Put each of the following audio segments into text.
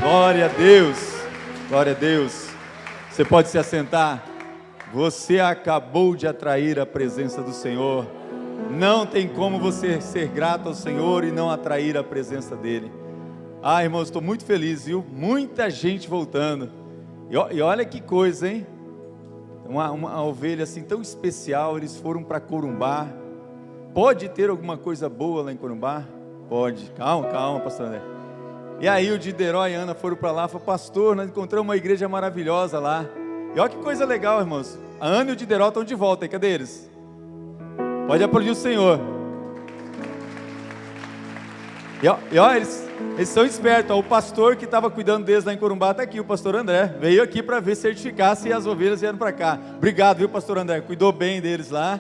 Glória a Deus, glória a Deus. Você pode se assentar. Você acabou de atrair a presença do Senhor. Não tem como você ser grato ao Senhor e não atrair a presença dEle. Irmãos, estou muito feliz, viu? Muita gente voltando. E olha que coisa, hein? Uma ovelha assim tão especial. Eles foram para Corumbá. Pode ter alguma coisa boa lá em Corumbá? Pode. Calma, pastor André. E aí o Dideró e a Ana foram para lá, falaram: pastor, nós encontramos uma igreja maravilhosa lá. E olha que coisa legal, irmãos. A Ana e o Dideró estão de volta aí, cadê eles? Pode aplaudir o Senhor. E olha, eles são espertos. O pastor que estava cuidando deles lá em Corumbá está aqui, o pastor André. Veio aqui para ver, certificar se as ovelhas vieram para cá. Obrigado, viu, pastor André? Cuidou bem deles lá.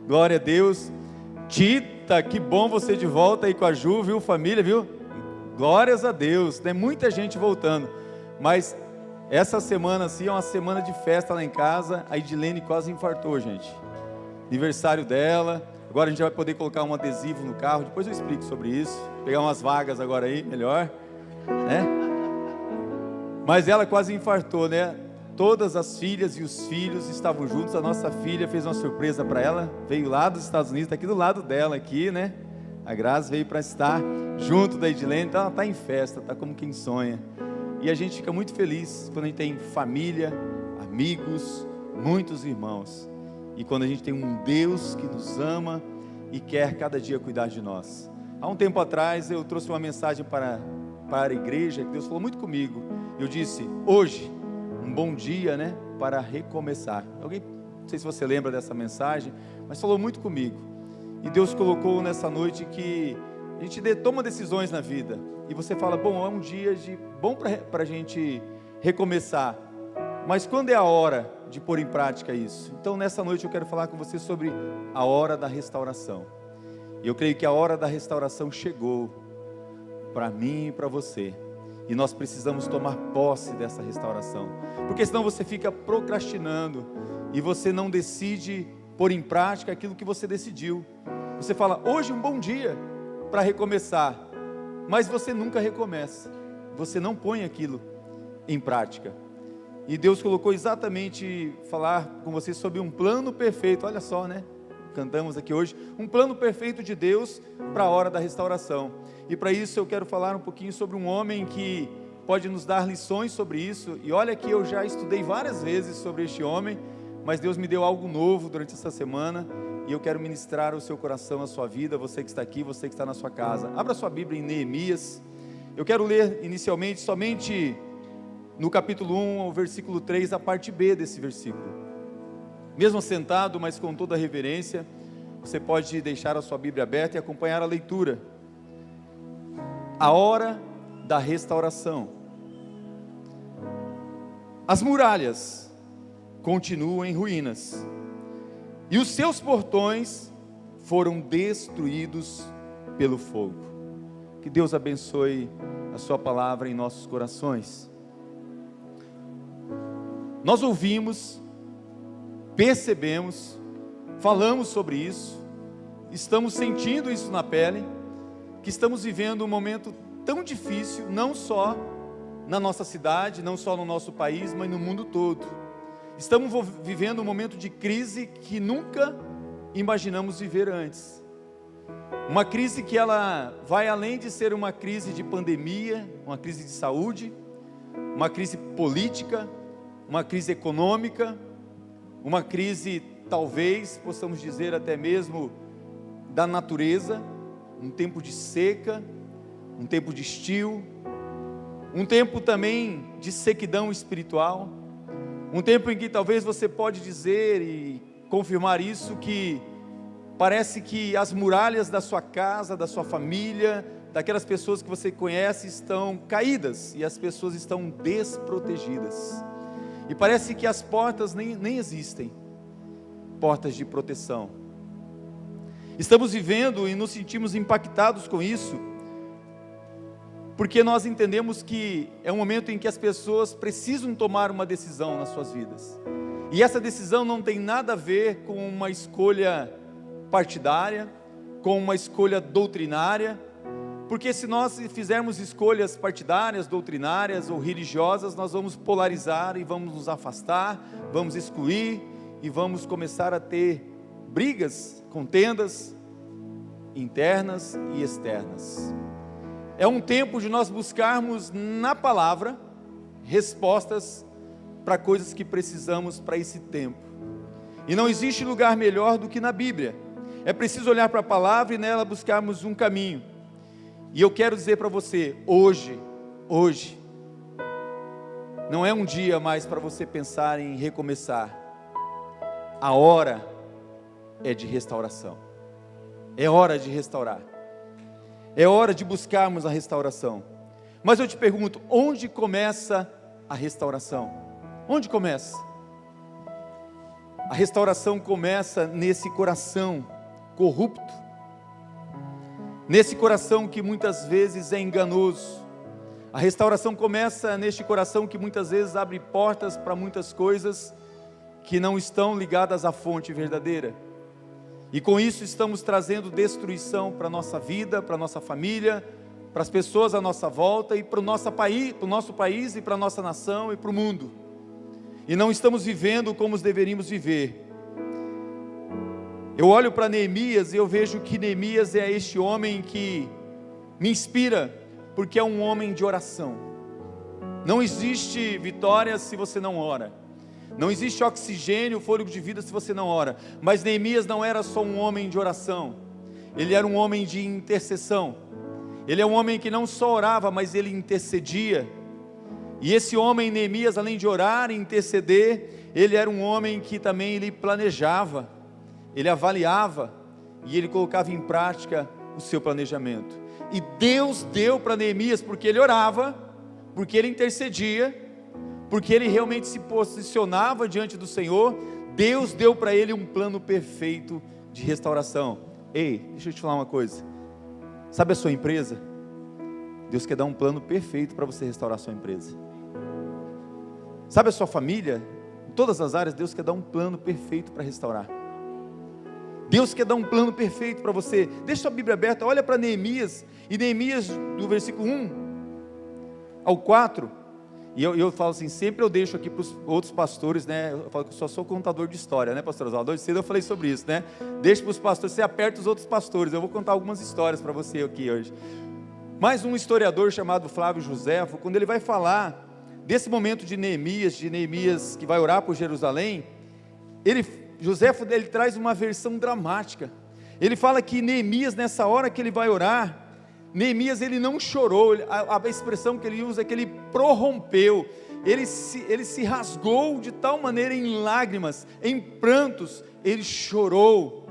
Glória a Deus. Tita, que bom você de volta aí com a Ju, viu, família, viu? Glórias a Deus. Tem muita gente voltando. Mas essa semana assim é uma semana de festa lá em casa. A Edilene quase infartou, gente. Aniversário dela. Agora a gente vai poder colocar um adesivo no carro. Depois eu explico sobre isso. Pegar umas vagas agora aí, melhor, né? Mas ela quase infartou, né? Todas as filhas e os filhos estavam juntos. A nossa filha fez uma surpresa para ela. Veio lá dos Estados Unidos, está aqui do lado dela aqui, né? A Graça veio para estar junto da Edilene. Então ela está em festa, está como quem sonha. E a gente fica muito feliz quando a gente tem família, amigos, muitos irmãos. E quando a gente tem um Deus que nos ama e quer cada dia cuidar de nós. Há um tempo atrás eu trouxe uma mensagem para a igreja, que Deus falou muito comigo. Eu disse: hoje, um bom dia, né, para recomeçar. Alguém, não sei se você lembra dessa mensagem, mas falou muito comigo. E Deus colocou nessa noite que a gente toma decisões na vida. E você fala: bom, é um dia bom para a gente recomeçar. Mas quando é a hora de pôr em prática isso? Então nessa noite eu quero falar com você sobre a hora da restauração. E eu creio que a hora da restauração chegou para mim e para você. E nós precisamos tomar posse dessa restauração. Porque senão você fica procrastinando e você não decide pôr em prática aquilo que você decidiu. Você fala: hoje é um bom dia para recomeçar. Mas você nunca recomeça. Você não põe aquilo em prática. E Deus colocou exatamente falar com você sobre um plano perfeito. Olha só, né? Cantamos aqui hoje, um plano perfeito de Deus para a hora da restauração. E para isso eu quero falar um pouquinho sobre um homem que pode nos dar lições sobre isso. E olha que eu já estudei várias vezes sobre este homem, mas Deus me deu algo novo durante essa semana. E eu quero ministrar ao seu coração, a sua vida, você que está aqui, você que está na sua casa. Abra sua Bíblia em Neemias. Eu quero ler inicialmente somente no capítulo 1, ao versículo 3, a parte B desse versículo. Mesmo sentado, mas com toda a reverência, você pode deixar a sua Bíblia aberta e acompanhar a leitura. A hora da restauração. As muralhas continuam em ruínas, e os seus portões foram destruídos pelo fogo. Que Deus abençoe a sua palavra em nossos corações. Nós ouvimos, percebemos, falamos sobre isso, estamos sentindo isso na pele, que estamos vivendo um momento tão difícil, não só na nossa cidade, não só no nosso país, mas no mundo todo. Estamos vivendo um momento de crise que nunca imaginamos viver antes. Uma crise que ela vai além de ser uma crise de pandemia, uma crise de saúde, uma crise política, uma crise econômica, uma crise, talvez, possamos dizer até mesmo, da natureza, um tempo de seca, um tempo de estio, um tempo também de sequidão espiritual, um tempo em que talvez você pode dizer e confirmar isso, que parece que as muralhas da sua casa, da sua família, daquelas pessoas que você conhece estão caídas, e as pessoas estão desprotegidas. E parece que as portas nem existem, portas de proteção. Estamos vivendo e nos sentimos impactados com isso, porque nós entendemos que é um momento em que as pessoas precisam tomar uma decisão nas suas vidas. E essa decisão não tem nada a ver com uma escolha partidária, com uma escolha doutrinária, Porque se nós fizermos escolhas partidárias, doutrinárias ou religiosas, nós vamos polarizar e vamos nos afastar, vamos excluir e vamos começar a ter brigas, contendas internas e externas. É um tempo de nós buscarmos na palavra respostas para coisas que precisamos para esse tempo. E não existe lugar melhor do que na Bíblia. É preciso olhar para a palavra e nela buscarmos um caminho. E eu quero dizer para você, hoje, não é um dia mais para você pensar em recomeçar. A hora é de restauração. É hora de restaurar. É hora de buscarmos a restauração. Mas eu te pergunto, onde começa a restauração? Onde começa? A restauração começa nesse coração corrupto, nesse coração que muitas vezes é enganoso. A restauração começa neste coração que muitas vezes abre portas para muitas coisas que não estão ligadas à fonte verdadeira. E com isso estamos trazendo destruição para a nossa vida, para a nossa família, para as pessoas à nossa volta e para o nosso país e para a nossa nação e para o mundo. E não estamos vivendo como deveríamos viver. Eu olho para Neemias e eu vejo que Neemias é este homem que me inspira, porque é um homem de oração. Não existe vitória se você não ora. Não existe oxigênio, fôlego de vida se você não ora. Mas Neemias não era só um homem de oração. Ele era um homem de intercessão. Ele é um homem que não só orava, mas ele intercedia. E esse homem, Neemias, além de orar e interceder, ele era um homem que também ele planejava, ele avaliava e ele colocava em prática o seu planejamento. E Deus deu para Neemias, porque ele orava, porque ele intercedia, porque ele realmente se posicionava diante do Senhor. Deus deu para ele um plano perfeito de restauração. Ei, deixa eu te falar uma coisa. Sabe a sua empresa? Deus quer dar um plano perfeito para você restaurar a sua empresa. Sabe a sua família? Em todas as áreas, Deus quer dar um plano perfeito para restaurar. Deus quer dar um plano perfeito para você. Deixa sua Bíblia aberta, olha para Neemias. E Neemias, do versículo 1 ao 4. E eu falo assim, sempre eu deixo aqui para os outros pastores, né? Eu falo que eu só sou contador de história, né, pastor Oswaldo? Hoje cedo eu falei sobre isso, né? Deixa para os pastores, você aperta os outros pastores. Eu vou contar algumas histórias para você aqui hoje. Mais um historiador chamado Flávio Joséfo, quando ele vai falar desse momento de Neemias que vai orar por Jerusalém, Joséfo ele traz uma versão dramática. Ele fala que Neemias, nessa hora que ele vai orar, Neemias ele não chorou, a expressão que ele usa é que ele prorrompeu, ele se rasgou de tal maneira em lágrimas, em prantos, ele chorou,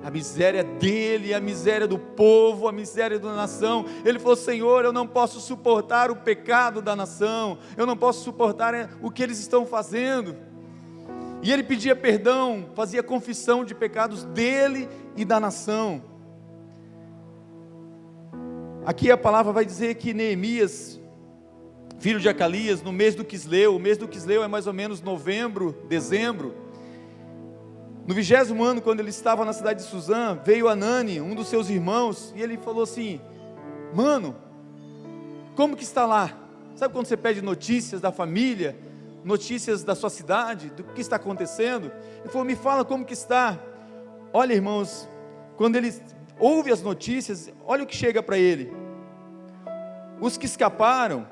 a miséria dele, a miséria do povo, a miséria da nação. Ele falou: Senhor, eu não posso suportar o pecado da nação, eu não posso suportar o que eles estão fazendo. E ele pedia perdão, fazia confissão de pecados dele e da nação. Aqui a palavra vai dizer que Neemias, filho de Acalias, no mês do Quisleu, o mês do Quisleu é mais ou menos novembro, dezembro, no 20º ano, quando ele estava na cidade de Suzã, veio Anani, um dos seus irmãos, e ele falou assim: mano, como que está lá? Sabe quando você pede notícias da família, notícias da sua cidade, do que está acontecendo? Ele falou: me fala como que está. Olha, irmãos, quando ele ouve as notícias, olha o que chega para ele: os que escaparam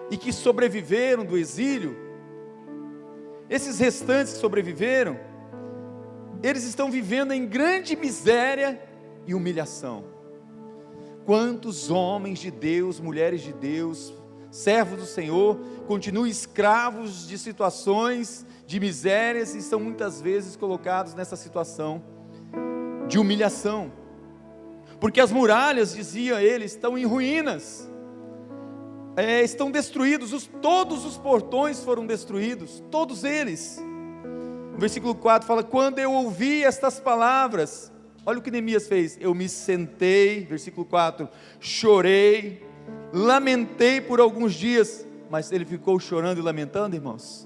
e que sobreviveram do exílio, esses restantes que sobreviveram, eles estão vivendo em grande miséria e humilhação. Quantos homens de Deus, mulheres de Deus, servos do Senhor, continuam escravos de situações de misérias e são muitas vezes colocados nessa situação de humilhação, porque as muralhas, dizia ele, estão em ruínas, estão destruídos, todos os portões foram destruídos, todos eles. O versículo 4 fala: quando eu ouvi estas palavras, olha o que Neemias fez: eu me sentei, versículo 4, chorei, lamentei por alguns dias. Mas ele ficou chorando e lamentando, irmãos?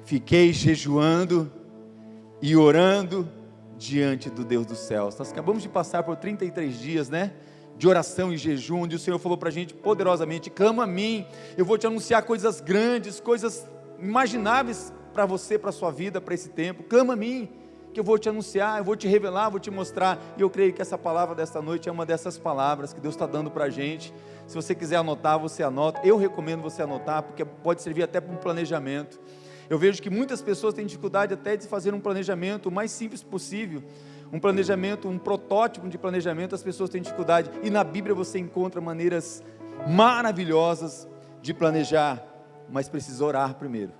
Fiquei jejuando e orando diante do Deus dos céus. Nós acabamos de passar por 33 dias, né? De oração e jejum, onde o Senhor falou para a gente poderosamente: clama a mim, eu vou te anunciar coisas grandes, coisas imagináveis para você, para a sua vida, para esse tempo. Clama a mim, que eu vou te anunciar, eu vou te revelar, vou te mostrar. E eu creio que essa palavra desta noite é uma dessas palavras que Deus está dando para a gente. Se você quiser anotar, você anota. Eu recomendo você anotar, porque pode servir até para um planejamento. Eu vejo que muitas pessoas têm dificuldade até de fazer um planejamento o mais simples possível. Um planejamento, um protótipo de planejamento, as pessoas têm dificuldade. E na Bíblia você encontra maneiras maravilhosas de planejar, mas precisa orar primeiro.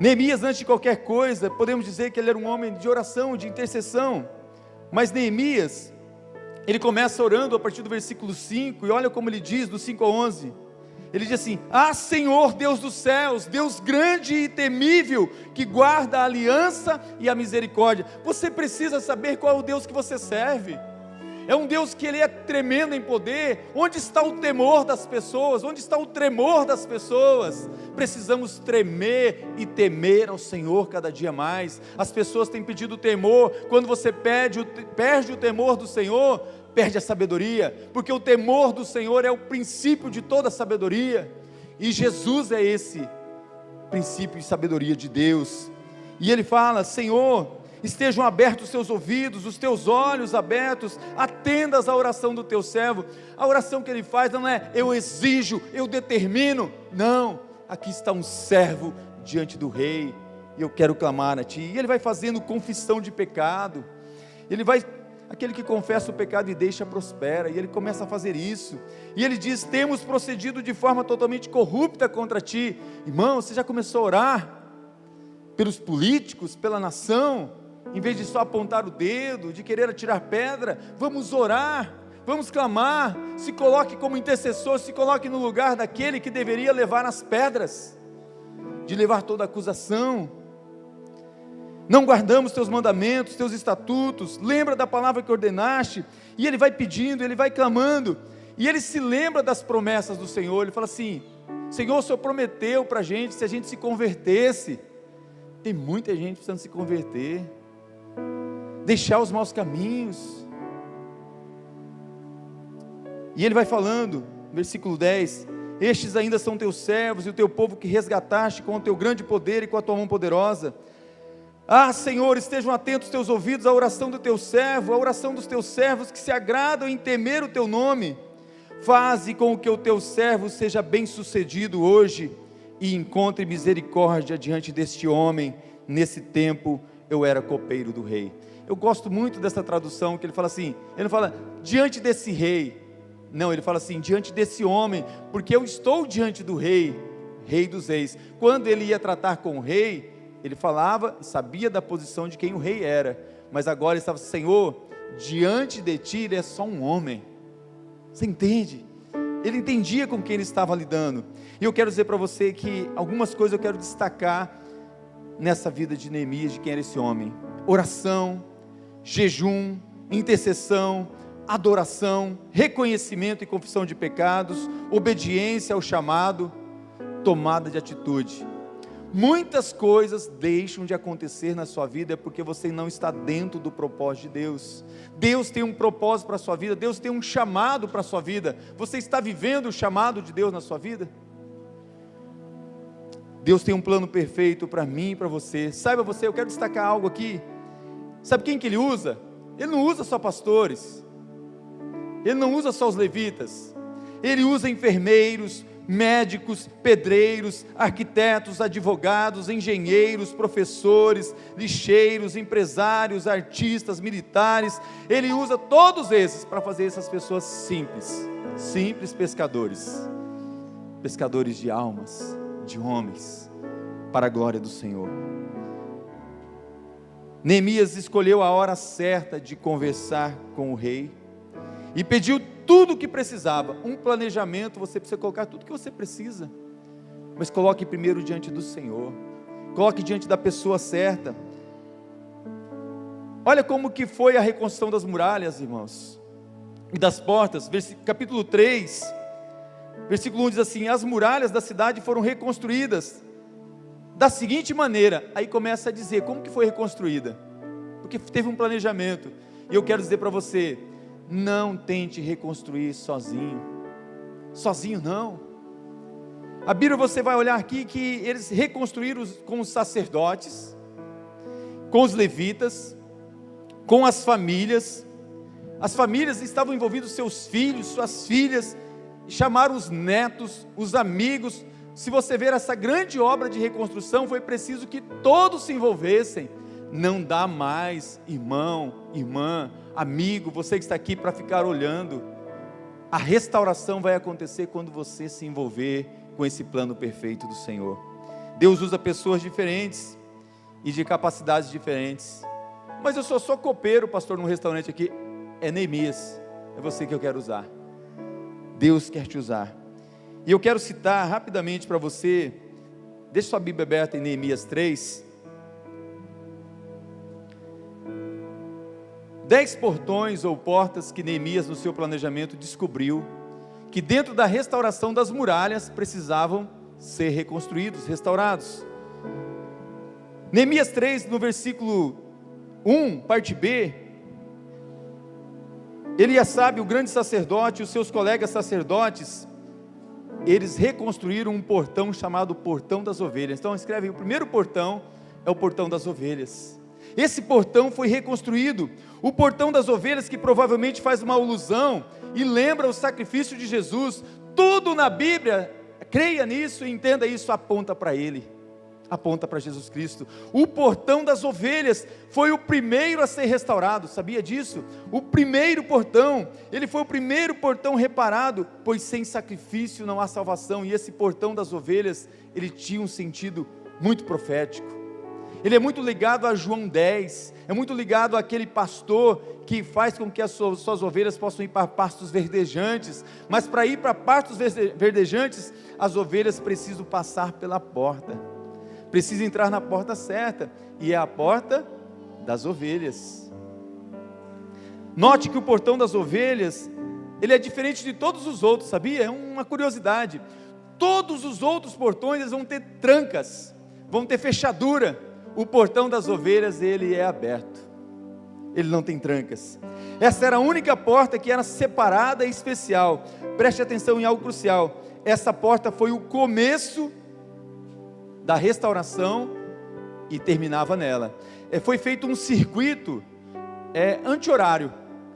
Neemias, antes de qualquer coisa, podemos dizer que ele era um homem de oração, de intercessão. Mas Neemias, ele começa orando a partir do versículo 5, e olha como ele diz, do 5 ao 11. Ele diz assim: ah, Senhor, Deus dos céus, Deus grande e temível, que guarda a aliança e a misericórdia. Você precisa saber qual é o Deus que você serve. É um Deus que Ele é tremendo em poder. Onde está o temor das pessoas? Onde está o tremor das pessoas? Precisamos tremer e temer ao Senhor cada dia mais. As pessoas têm pedido temor. Quando você perde o temor do Senhor, perde a sabedoria, porque o temor do Senhor é o princípio de toda a sabedoria, e Jesus é esse princípio de sabedoria de Deus. E ele fala: Senhor, estejam abertos os teus ouvidos, os teus olhos abertos, atendas à oração do teu servo. A oração que ele faz não é: eu exijo, eu determino. Não, aqui está um servo diante do rei, e eu quero clamar a ti. E ele vai fazendo confissão de pecado. Aquele que confessa o pecado e deixa prospera, e ele começa a fazer isso, e ele diz: temos procedido de forma totalmente corrupta contra ti. Irmão, você já começou a orar pelos políticos, pela nação, em vez de só apontar o dedo, de querer atirar pedra? Vamos orar, vamos clamar. Se coloque como intercessor, se coloque no lugar daquele que deveria levar as pedras, de levar toda acusação. Não guardamos teus mandamentos, teus estatutos. Lembra da palavra que ordenaste. E ele vai pedindo, ele vai clamando, e ele se lembra das promessas do Senhor. Ele fala assim: Senhor, o Senhor prometeu para a gente, se a gente se convertesse. Tem muita gente precisando se converter, deixar os maus caminhos. E ele vai falando, versículo 10: estes ainda são teus servos e o teu povo que resgataste com o teu grande poder e com a tua mão poderosa. Ah, Senhor, estejam atentos os teus ouvidos à oração do teu servo, à oração dos teus servos que se agradam em temer o teu nome. Faze com que o teu servo seja bem sucedido hoje, e encontre misericórdia diante deste homem. Nesse tempo eu era copeiro do rei. Eu gosto muito dessa tradução, que ele fala assim, ele não fala diante desse rei, não, ele fala assim, diante desse homem, porque eu estou diante do rei, rei dos reis. Quando ele ia tratar com o rei, ele falava, sabia da posição de quem o rei era, mas agora ele estava: Senhor, diante de ti ele é só um homem. Você entende? Ele entendia com quem ele estava lidando. E eu quero dizer para você que algumas coisas eu quero destacar nessa vida de Neemias, de quem era esse homem: oração, jejum, intercessão, adoração, reconhecimento e confissão de pecados, obediência ao chamado, tomada de atitude. Muitas coisas deixam de acontecer na sua vida porque você não está dentro do propósito de Deus. Deus tem um propósito para a sua vida, Deus tem um chamado para a sua vida. Você está vivendo o chamado de Deus na sua vida? Deus tem um plano perfeito para mim e para você. Saiba você, eu quero destacar algo aqui. Sabe quem que Ele usa? Ele não usa só pastores, Ele não usa só os levitas, Ele usa enfermeiros, médicos, pedreiros, arquitetos, advogados, engenheiros, professores, lixeiros, empresários, artistas, militares. Ele usa todos esses para fazer essas pessoas simples pescadores de almas, de homens, para a glória do Senhor. Neemias escolheu a hora certa de conversar com o rei e pediu tudo o que precisava. Um planejamento, você precisa colocar tudo o que você precisa, mas coloque primeiro diante do Senhor, coloque diante da pessoa certa. Olha como que foi a reconstrução das muralhas, irmãos, e das portas. Capítulo 3, versículo 1 diz assim: as muralhas da cidade foram reconstruídas da seguinte maneira. Aí começa a dizer como que foi reconstruída. porque teve um planejamento. E eu quero dizer para você, não tente reconstruir sozinho. Sozinho não. A Bíblia, você vai olhar aqui que eles reconstruíram com os sacerdotes, com os levitas, com as famílias. As famílias estavam envolvidos, seus filhos, suas filhas, chamaram os netos, os amigos. Se você ver essa grande obra de reconstrução, foi preciso que todos se envolvessem. Não dá mais, irmão, irmã, amigo, você que está aqui para ficar olhando. A restauração vai acontecer quando você se envolver com esse plano perfeito do Senhor. Deus usa pessoas diferentes e de capacidades diferentes. Mas eu sou só copeiro, pastor, num restaurante aqui. É Neemias, é você que eu quero usar. Deus quer te usar. E eu quero citar rapidamente para você, deixa sua Bíblia aberta em Neemias 3. 10 portões ou portas que Neemias, no seu planejamento, descobriu que dentro da restauração das muralhas precisavam ser reconstruídos, restaurados. Neemias 3, no versículo 1, parte B, Eliasabe, o grande sacerdote, e os seus colegas sacerdotes, eles reconstruíram um portão chamado Portão das Ovelhas. Então escreve, o primeiro portão é o Portão das Ovelhas. Esse portão foi reconstruído. O Portão das Ovelhas, que provavelmente faz uma alusão e lembra o sacrifício de Jesus. Tudo na Bíblia, creia nisso e entenda isso, aponta para Ele, aponta para Jesus Cristo. O Portão das Ovelhas foi o primeiro a ser restaurado, sabia disso? O primeiro portão, ele foi o primeiro portão reparado, pois sem sacrifício não há salvação. E esse Portão das Ovelhas, ele tinha um sentido muito profético. Ele é muito ligado a João 10, é muito ligado àquele pastor que faz com que as suas ovelhas possam ir para pastos verdejantes. Mas para ir para pastos verdejantes, as ovelhas precisam passar pela porta, precisam entrar na porta certa, e é a porta das ovelhas. Note que o Portão das Ovelhas, ele é diferente de todos os outros, sabia? É uma curiosidade. Todos os outros portões, eles vão ter trancas, vão ter fechadura. O Portão das Ovelhas, ele é aberto, ele não tem trancas. Essa era a única porta que era separada e especial. Preste atenção em algo crucial. Essa porta foi o começo da restauração e terminava nela. Foi feito um circuito anti-horário,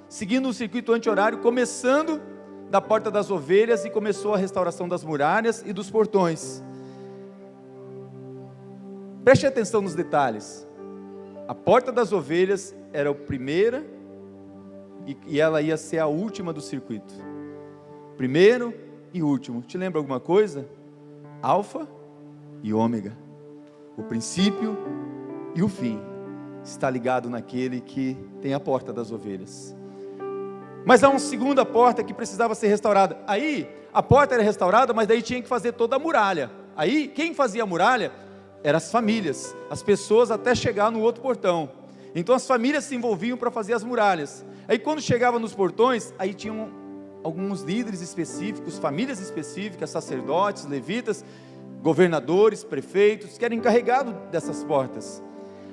seguindo um circuito anti-horário, começando da Porta das Ovelhas, e começou a restauração das muralhas e dos portões. Preste atenção nos detalhes. A Porta das Ovelhas era a primeira e ela ia ser a última do circuito. Primeiro e último. Te lembra alguma coisa? Alfa e ômega. O princípio e o fim está ligado naquele que tem a Porta das Ovelhas. Mas há uma segunda porta que precisava ser restaurada. Aí a porta era restaurada, mas daí tinha que fazer toda a muralha. Aí quem fazia a muralha eram as famílias, as pessoas, até chegar no outro portão. Então as famílias se envolviam para fazer as muralhas. Aí quando chegava nos portões, aí tinham alguns líderes específicos, famílias específicas, sacerdotes, levitas, governadores, prefeitos, que eram encarregados dessas portas.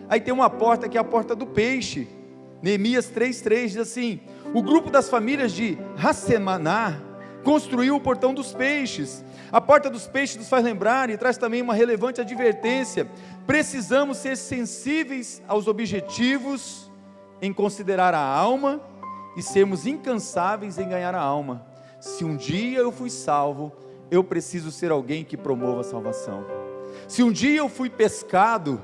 Aí tem uma porta que é a porta do peixe. Neemias 3,3 diz assim: o grupo das famílias de Hassemanah construiu o portão dos peixes. A porta dos peixes nos faz lembrar e traz também uma relevante advertência. Precisamos ser sensíveis aos objetivos, em considerar a alma, e sermos incansáveis em ganhar a alma. Se um dia eu fui salvo, eu preciso ser alguém que promova a salvação. Se um dia eu fui pescado,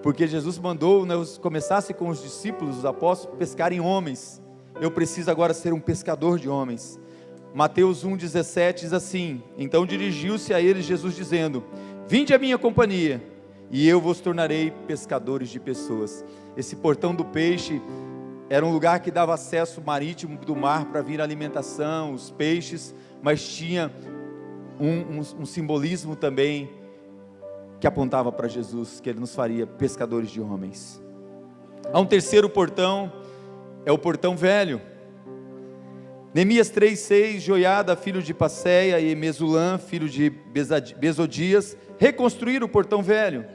porque Jesus mandou, começasse com os discípulos, os apóstolos, pescarem homens, eu preciso agora ser um pescador de homens. Mateus 1,17 diz assim: então dirigiu-se a eles Jesus dizendo: vinde à minha companhia, e eu vos tornarei pescadores de pessoas. Esse portão do peixe era um lugar que dava acesso marítimo do mar para vir a alimentação, os peixes, mas tinha um simbolismo também que apontava para Jesus, que Ele nos faria pescadores de homens. Há um terceiro portão, é o portão velho. Neemias 3,6, Joiada, filho de Passeia, e Mesulam, filho de Besodias, reconstruíram o portão velho.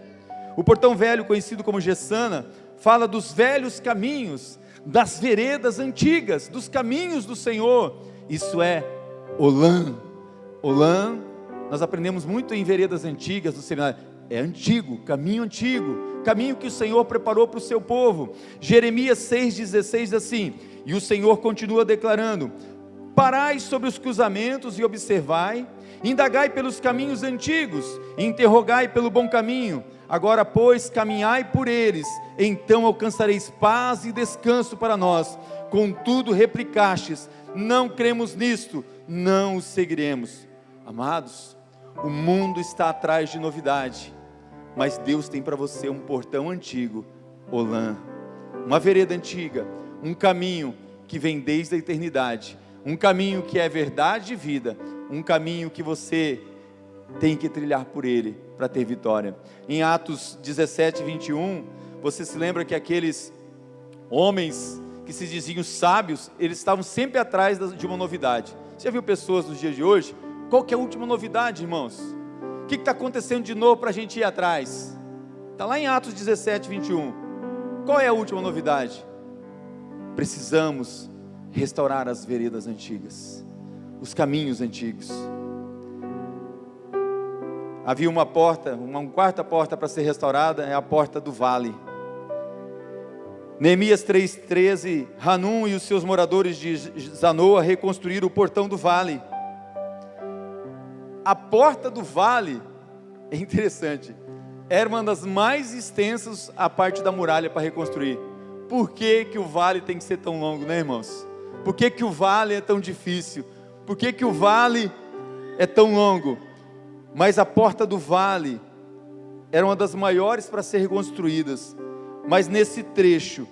O portão velho, conhecido como Gessana, fala dos velhos caminhos, das veredas antigas, dos caminhos do Senhor. Isso é Olã. Olã, nós aprendemos muito em veredas antigas do seminário. É antigo, caminho que o Senhor preparou para o seu povo. Jeremias 6,16 diz assim: e o Senhor continua declarando: parai sobre os cruzamentos e observai, indagai pelos caminhos antigos, e interrogai pelo bom caminho. Agora, pois, caminhai por eles, então alcançareis paz e descanso para nós. Contudo, replicastes: não cremos nisto, não o seguiremos. Amados, o mundo está atrás de novidade, mas Deus tem para você um portão antigo, Olã, uma vereda antiga, um caminho que vem desde a eternidade, um caminho que é verdade e vida, um caminho que você tem que trilhar por ele para ter vitória. Em Atos 17, 21, você se lembra que aqueles homens que se diziam sábios, eles estavam sempre atrás de uma novidade. Você já viu pessoas nos dias de hoje? Qual que é a última novidade, irmãos? O que está acontecendo de novo para a gente ir atrás? Está lá em Atos 17, 21. Qual é a última novidade? Precisamos restaurar as veredas antigas, os caminhos antigos. Havia uma porta, uma quarta porta para ser restaurada, é a porta do vale. Neemias 3,13, Hanum e os seus moradores de Zanoa reconstruíram o portão do vale. A porta do vale, é interessante, era uma das mais extensas, a parte da muralha para reconstruir. Por que que o vale tem que ser tão longo, né, irmãos? Por que que o vale é tão difícil? Por que que o vale é tão longo? Mas a porta do vale era uma das maiores para ser reconstruídas. Mas nesse trecho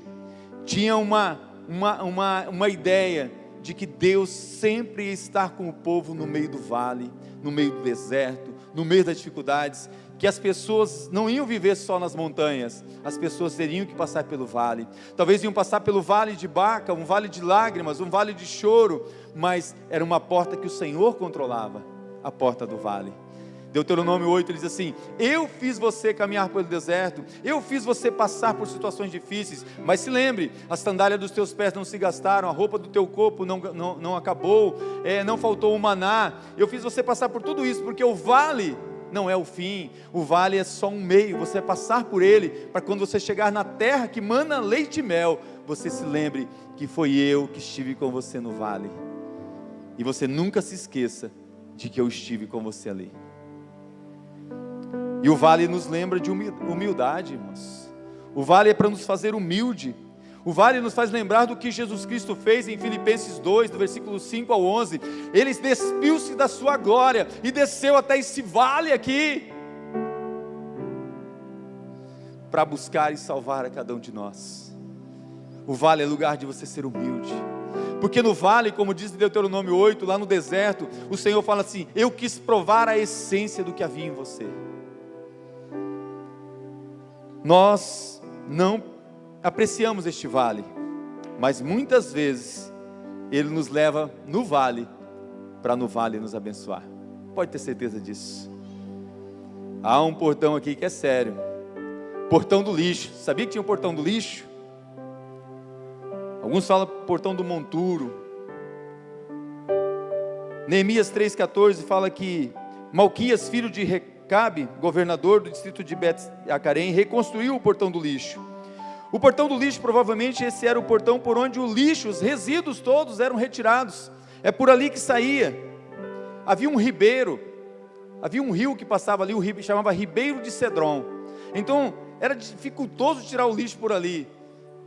tinha uma ideia de que Deus sempre ia estar com o povo no meio do vale, no meio do deserto, no meio das dificuldades, que as pessoas não iam viver só nas montanhas, as pessoas teriam que passar pelo vale. Talvez iam passar pelo vale de Baca, um vale de lágrimas, um vale de choro, mas era uma porta que o Senhor controlava, a porta do vale. Deuteronômio 8, ele diz assim: eu fiz você caminhar pelo deserto, eu fiz você passar por situações difíceis, mas se lembre, as sandálias dos teus pés não se gastaram, a roupa do teu corpo não acabou, não faltou o maná. Eu fiz você passar por tudo isso, porque o vale não é o fim, o vale é só um meio, você vai passar por ele, para quando você chegar na terra que mana leite e mel, você se lembre que foi eu que estive com você no vale, e você nunca se esqueça de que eu estive com você ali. E o vale nos lembra de humildade, irmãos. O vale é para nos fazer humilde. O vale nos faz lembrar do que Jesus Cristo fez em Filipenses 2, do versículo 5 ao 11. Ele despiu-se da sua glória e desceu até esse vale aqui, para buscar e salvar a cada um de nós. O vale é lugar de você ser humilde. Porque no vale, como diz Deuteronômio 8, lá no deserto, o Senhor fala assim: eu quis provar a essência do que havia em você. Nós não apreciamos este vale, mas muitas vezes ele nos leva no vale, para no vale nos abençoar. Pode ter certeza disso. Há um portão aqui que é sério, portão do lixo. Sabia que tinha um portão do lixo? Alguns falam portão do monturo. Neemias 3,14 fala que Malquias, filho de Recabe, governador do distrito de Bet-Acarém, reconstruiu o portão do lixo. O portão do lixo, provavelmente esse era o portão por onde o lixo, os resíduos todos eram retirados. É por ali que saía. Havia um ribeiro, havia um rio que passava ali, o rio chamava Ribeiro de Cedron. Então era dificultoso tirar o lixo por ali.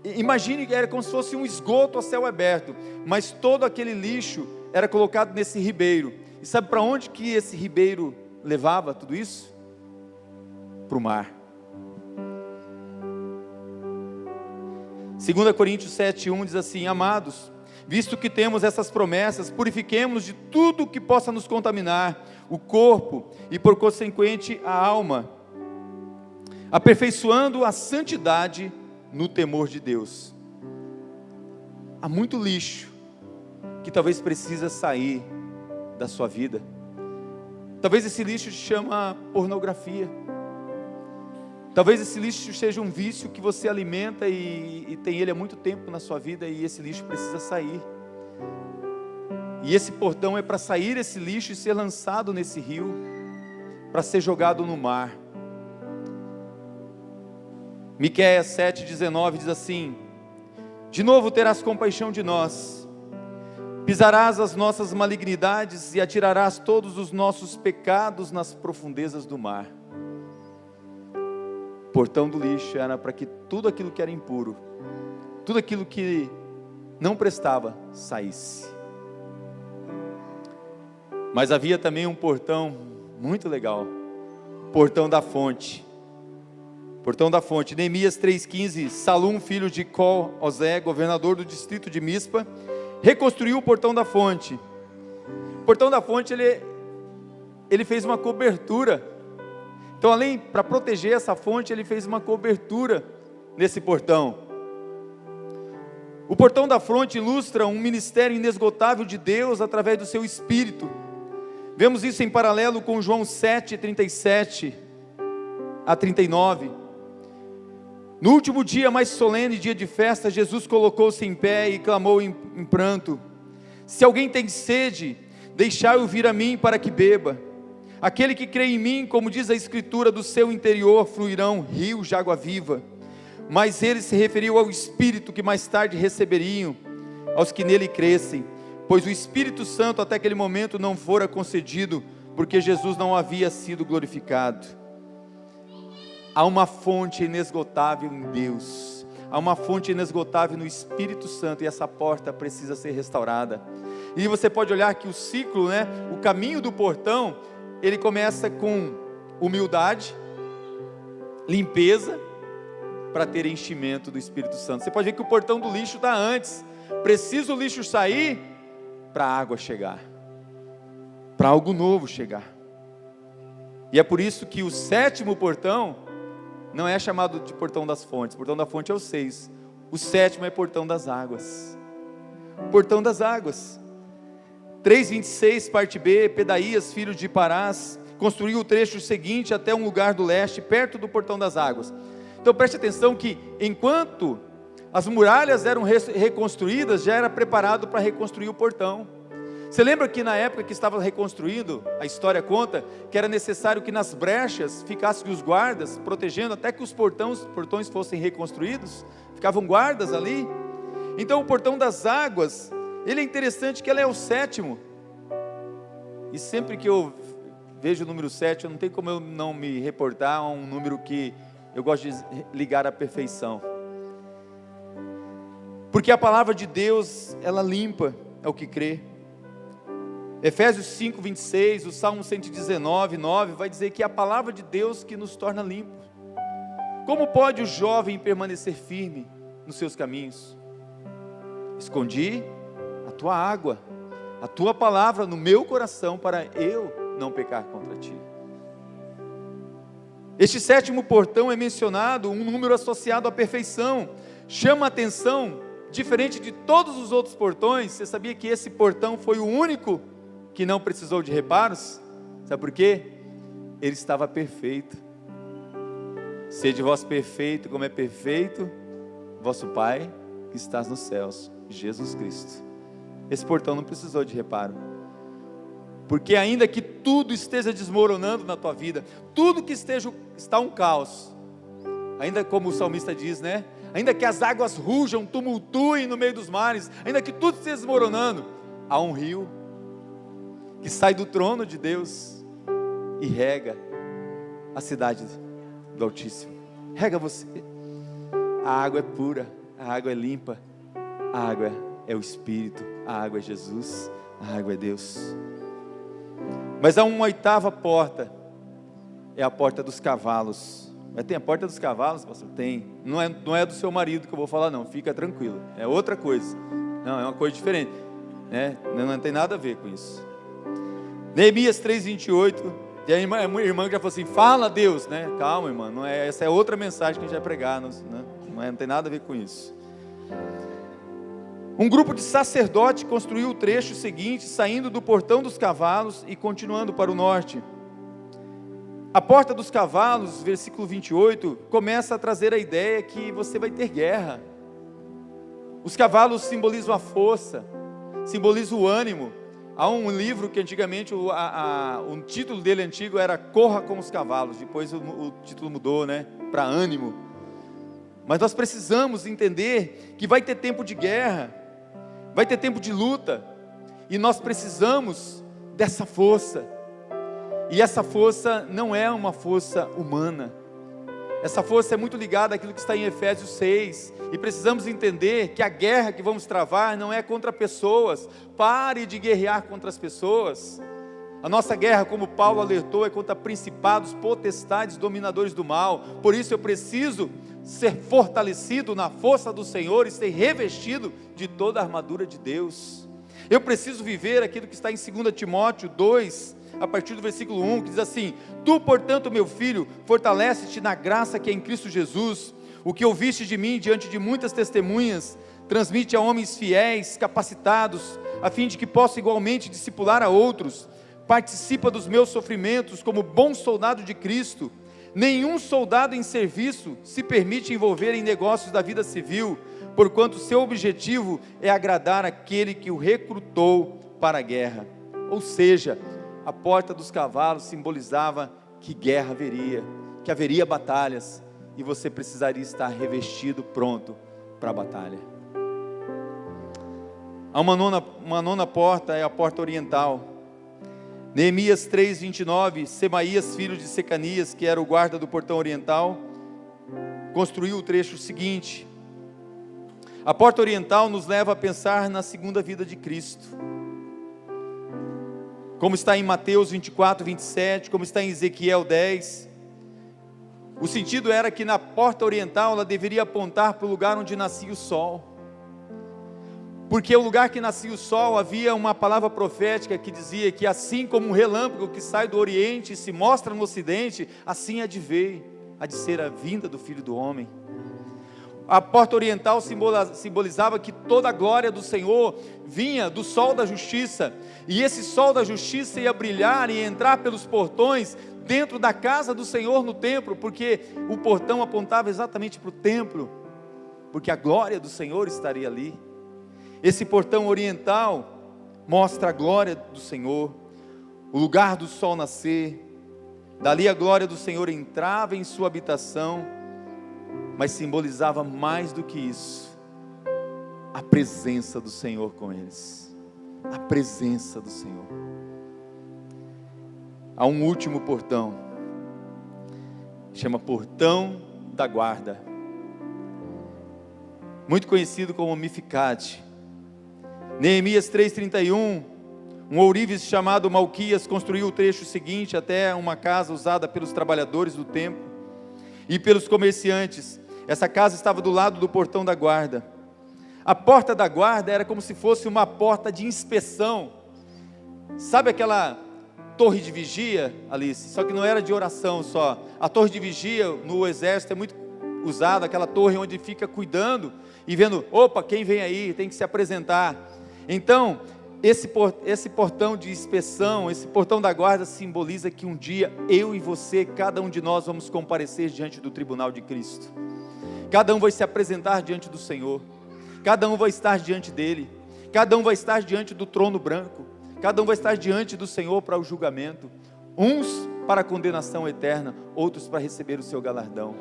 Imagine que era como se fosse um esgoto a céu aberto, mas todo aquele lixo era colocado nesse ribeiro. E sabe para onde que esse ribeiro levava tudo isso? Para o mar. 2 Coríntios 7,1 diz assim: amados, visto que temos essas promessas, purifiquemos de tudo que possa nos contaminar o corpo e por consequente a alma, aperfeiçoando a santidade no temor de Deus. Há muito lixo que talvez precisa sair da sua vida. Talvez esse lixo se chama pornografia. Talvez esse lixo seja um vício que você alimenta e tem ele há muito tempo na sua vida, e esse lixo precisa sair. E esse portão é para sair esse lixo e ser lançado nesse rio, para ser jogado no mar. Miqueias 7,19 diz assim: de novo terás compaixão de nós, pisarás as nossas malignidades e atirarás todos os nossos pecados nas profundezas do mar. O portão do lixo era para que tudo aquilo que era impuro, tudo aquilo que não prestava, saísse. Mas havia também um portão muito legal, portão da fonte. Portão da fonte. Neemias 3,15, Salum, filho de Col-Ozé, governador do distrito de Mispa, reconstruiu o portão da fonte. O portão da fonte, ele fez uma cobertura. Então, além, para proteger essa fonte, ele fez uma cobertura nesse portão. O portão da fonte ilustra um ministério inesgotável de Deus através do seu Espírito. Vemos isso em paralelo com João 7:37 a 39. No último dia mais solene, dia de festa, Jesus colocou-se em pé e clamou em pranto: se alguém tem sede, deixai-o vir a mim para que beba. Aquele que crê em mim, como diz a Escritura, do seu interior fluirão rios de água viva. Mas ele se referiu ao Espírito que mais tarde receberiam aos que nele crescem, pois o Espírito Santo até aquele momento não fora concedido, porque Jesus não havia sido glorificado. Há uma fonte inesgotável em Deus, há uma fonte inesgotável no Espírito Santo, e essa porta precisa ser restaurada. E você pode olhar que o ciclo, o caminho do portão, ele começa com humildade, limpeza, para ter enchimento do Espírito Santo. Você pode ver que o portão do lixo está antes. Precisa o lixo sair para a água chegar, para algo novo chegar. E é por isso que o sétimo portão não é chamado de portão das fontes. O portão da fonte é o 6. O sétimo é portão das águas. Portão das águas. 3:26, parte B, Pedaías, filho de Parás, construiu o trecho seguinte até um lugar do leste, perto do portão das águas. Então preste atenção que enquanto as muralhas eram reconstruídas, já era preparado para reconstruir o portão. Você lembra que na época que estava reconstruindo, a história conta, que era necessário que nas brechas ficassem os guardas, protegendo até que os portões fossem reconstruídos, ficavam guardas ali. Então o portão das águas, ele é interessante que ele é o sétimo, e sempre que eu vejo o número 7, não tem como eu não me reportar a um número que eu gosto de ligar à perfeição, porque a palavra de Deus, ela limpa, é o que crê. Efésios 5:26, o Salmo 119:9 vai dizer que é a palavra de Deus que nos torna limpos. Como pode o jovem permanecer firme nos seus caminhos? Escondi a tua água, a tua palavra no meu coração, para eu não pecar contra ti. Este sétimo portão é mencionado, um número associado à perfeição, chama a atenção, diferente de todos os outros portões. Você sabia que esse portão foi o único que não precisou de reparos? Sabe por quê? Ele estava perfeito. Sede vós perfeito, como é perfeito vosso Pai que estás nos céus, Jesus Cristo. Esse portão não precisou de reparo, porque ainda que tudo esteja desmoronando na tua vida, tudo que está um caos, ainda como o salmista diz, ainda que as águas rujam, tumultuem no meio dos mares, ainda que tudo esteja desmoronando, há um rio que sai do trono de Deus e rega a cidade do Altíssimo. Rega você. A água é pura, a água é limpa, a água é o Espírito, a água é Jesus, a água é Deus. Mas há uma oitava porta, é a porta dos cavalos. Mas tem a porta dos cavalos, pastor? Tem. Não é do seu marido que eu vou falar, não, fica tranquilo, é outra coisa. Não, é uma coisa diferente, não tem nada a ver com isso. Neemias 3:28, e a irmã já falou assim: fala Deus, calma irmã, essa é outra mensagem que a gente vai pregar, não tem nada a ver com isso. Um grupo de sacerdotes construiu o trecho seguinte, saindo do portão dos cavalos e continuando para o norte. A porta dos cavalos, versículo 28, começa a trazer a ideia que você vai ter guerra. Os cavalos simbolizam a força, simbolizam o ânimo. Há um livro que antigamente, o título dele antigo era Corra com os Cavalos, depois o título mudou, para ânimo. Mas nós precisamos entender que vai ter tempo de guerra, vai ter tempo de luta, e nós precisamos dessa força. E essa força não é uma força humana. Essa força é muito ligada àquilo que está em Efésios 6. E precisamos entender que a guerra que vamos travar não é contra pessoas. Pare de guerrear contra as pessoas. A nossa guerra, como Paulo alertou, é contra principados, potestades, dominadores do mal. Por isso eu preciso ser fortalecido na força do Senhor e ser revestido de toda a armadura de Deus. Eu preciso viver aquilo que está em 2 Timóteo 2, a partir do versículo 1, que diz assim: Tu, portanto, meu filho, fortalece-te na graça que é em Cristo Jesus. O que ouviste de mim diante de muitas testemunhas, transmite a homens fiéis, capacitados, a fim de que possa igualmente discipular a outros. Participa dos meus sofrimentos como bom soldado de Cristo. Nenhum soldado em serviço se permite envolver em negócios da vida civil, porquanto seu objetivo é agradar aquele que o recrutou para a guerra. Ou seja, a porta dos cavalos simbolizava que guerra haveria, que haveria batalhas, e você precisaria estar revestido, pronto para a batalha. Há uma nona porta, é a porta oriental. Neemias 3:29, Semaías, filho de Secanias, que era o guarda do portão oriental, construiu o trecho seguinte. A porta oriental nos leva a pensar na segunda vida de Cristo, como está em Mateus 24:27, como está em Ezequiel 10. O sentido era que na porta oriental ela deveria apontar para o lugar onde nascia o sol, porque o lugar que nascia o sol, havia uma palavra profética que dizia que assim como um relâmpago que sai do oriente e se mostra no ocidente, assim há de ser a vinda do Filho do Homem. A porta oriental simbolizava que toda a glória do Senhor vinha do sol da justiça, e esse sol da justiça ia brilhar e entrar pelos portões dentro da casa do Senhor no templo, porque o portão apontava exatamente para o templo, porque a glória do Senhor estaria ali. Esse portão oriental mostra a glória do Senhor, o lugar do sol nascer. Dali a glória do Senhor entrava em sua habitação, mas simbolizava mais do que isso, a presença do Senhor com eles, a presença do Senhor. Há um último portão, chama Portão da Guarda, muito conhecido como Mificate. Neemias 3:31, um ourives chamado Malquias construiu o trecho seguinte até uma casa usada pelos trabalhadores do templo e pelos comerciantes. Essa casa estava do lado do portão da guarda. A porta da guarda era como se fosse uma porta de inspeção. Sabe aquela torre de vigia, Alice? Só que não era de oração só. A torre de vigia no exército é muito usada, aquela torre onde fica cuidando e vendo, opa, quem vem aí, tem que se apresentar. Então, esse portão de inspeção, esse portão da guarda simboliza que um dia eu e você, cada um de nós vamos comparecer diante do tribunal de Cristo. Cada um vai se apresentar diante do Senhor, cada um vai estar diante dele, cada um vai estar diante do trono branco, cada um vai estar diante do Senhor para o julgamento, uns para a condenação eterna, outros para receber o seu galardão.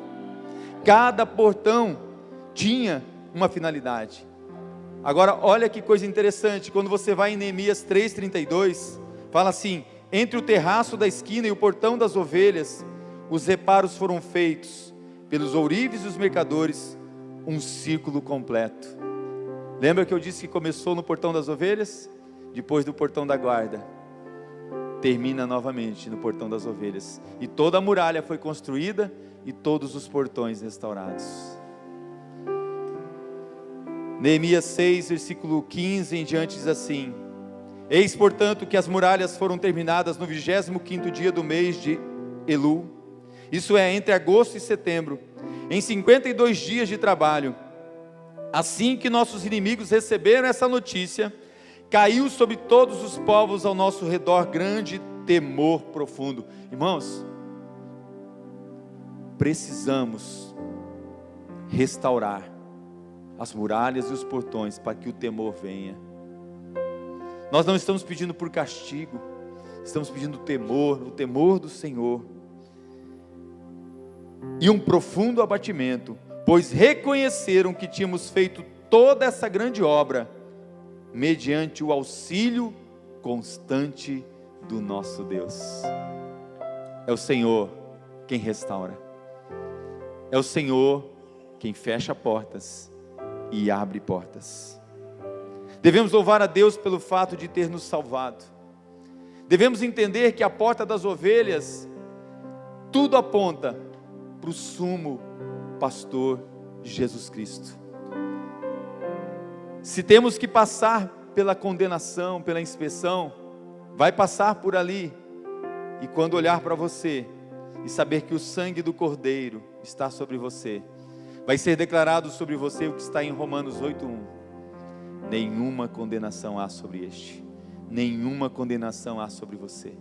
Cada portão tinha uma finalidade. Agora olha que coisa interessante, quando você vai em Neemias 3:32, fala assim: entre o terraço da esquina e o portão das ovelhas, os reparos foram feitos pelos ourives e os mercadores, um círculo completo. Lembra que eu disse que começou no portão das ovelhas? Depois do portão da guarda, termina novamente no portão das ovelhas, e toda a muralha foi construída e todos os portões restaurados. Neemias 6, versículo 15 em diante diz assim: eis portanto que as muralhas foram terminadas no 25º dia do mês de Elul, isso é, entre agosto e setembro, em 52 dias de trabalho. Assim que nossos inimigos receberam essa notícia, caiu sobre todos os povos ao nosso redor grande temor profundo. Irmãos, precisamos restaurar as muralhas e os portões para que o temor venha. Nós não estamos pedindo por castigo, estamos pedindo temor, o temor do Senhor. E um profundo abatimento, pois reconheceram que tínhamos feito toda essa grande obra mediante o auxílio constante do nosso Deus. É o Senhor quem restaura, é o Senhor quem fecha portas e abre portas. Devemos louvar a Deus pelo fato de ter nos salvado. Devemos entender que a porta das ovelhas, tudo aponta para o sumo pastor Jesus Cristo. Se temos que passar pela condenação, pela inspeção, vai passar por ali, e quando olhar para você e saber que o sangue do Cordeiro está sobre você, vai ser declarado sobre você o que está em Romanos 8:1. Nenhuma condenação há sobre este, nenhuma condenação há sobre você,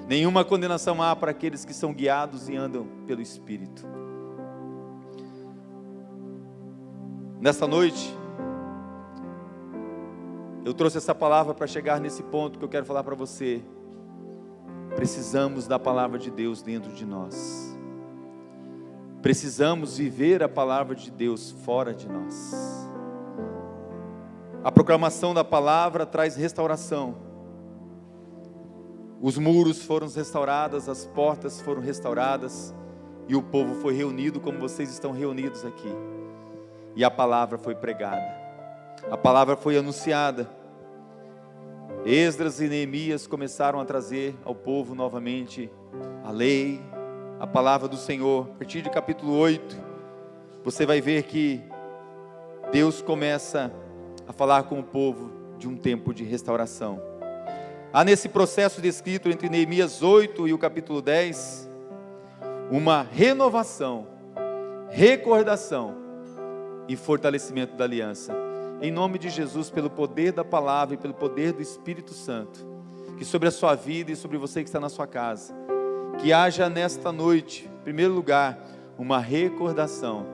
nenhuma condenação há para aqueles que são guiados e andam pelo Espírito. Nesta noite, eu trouxe essa palavra para chegar nesse ponto que eu quero falar para você. Precisamos da palavra de Deus dentro de nós. Precisamos viver a palavra de Deus fora de nós. A proclamação da palavra traz restauração. Os muros foram restaurados, as portas foram restauradas, e o povo foi reunido como vocês estão reunidos aqui. E a palavra foi pregada, a palavra foi anunciada. Esdras e Neemias começaram a trazer ao povo novamente a lei, a palavra do Senhor. A partir de capítulo 8, você vai ver que Deus começa a falar com o povo de um tempo de restauração. Há nesse processo descrito entre Neemias 8 e o capítulo 10, uma renovação, recordação e fortalecimento da aliança. Em nome de Jesus, pelo poder da palavra e pelo poder do Espírito Santo, que sobre a sua vida e sobre você que está na sua casa, que haja nesta noite, em primeiro lugar, uma recordação.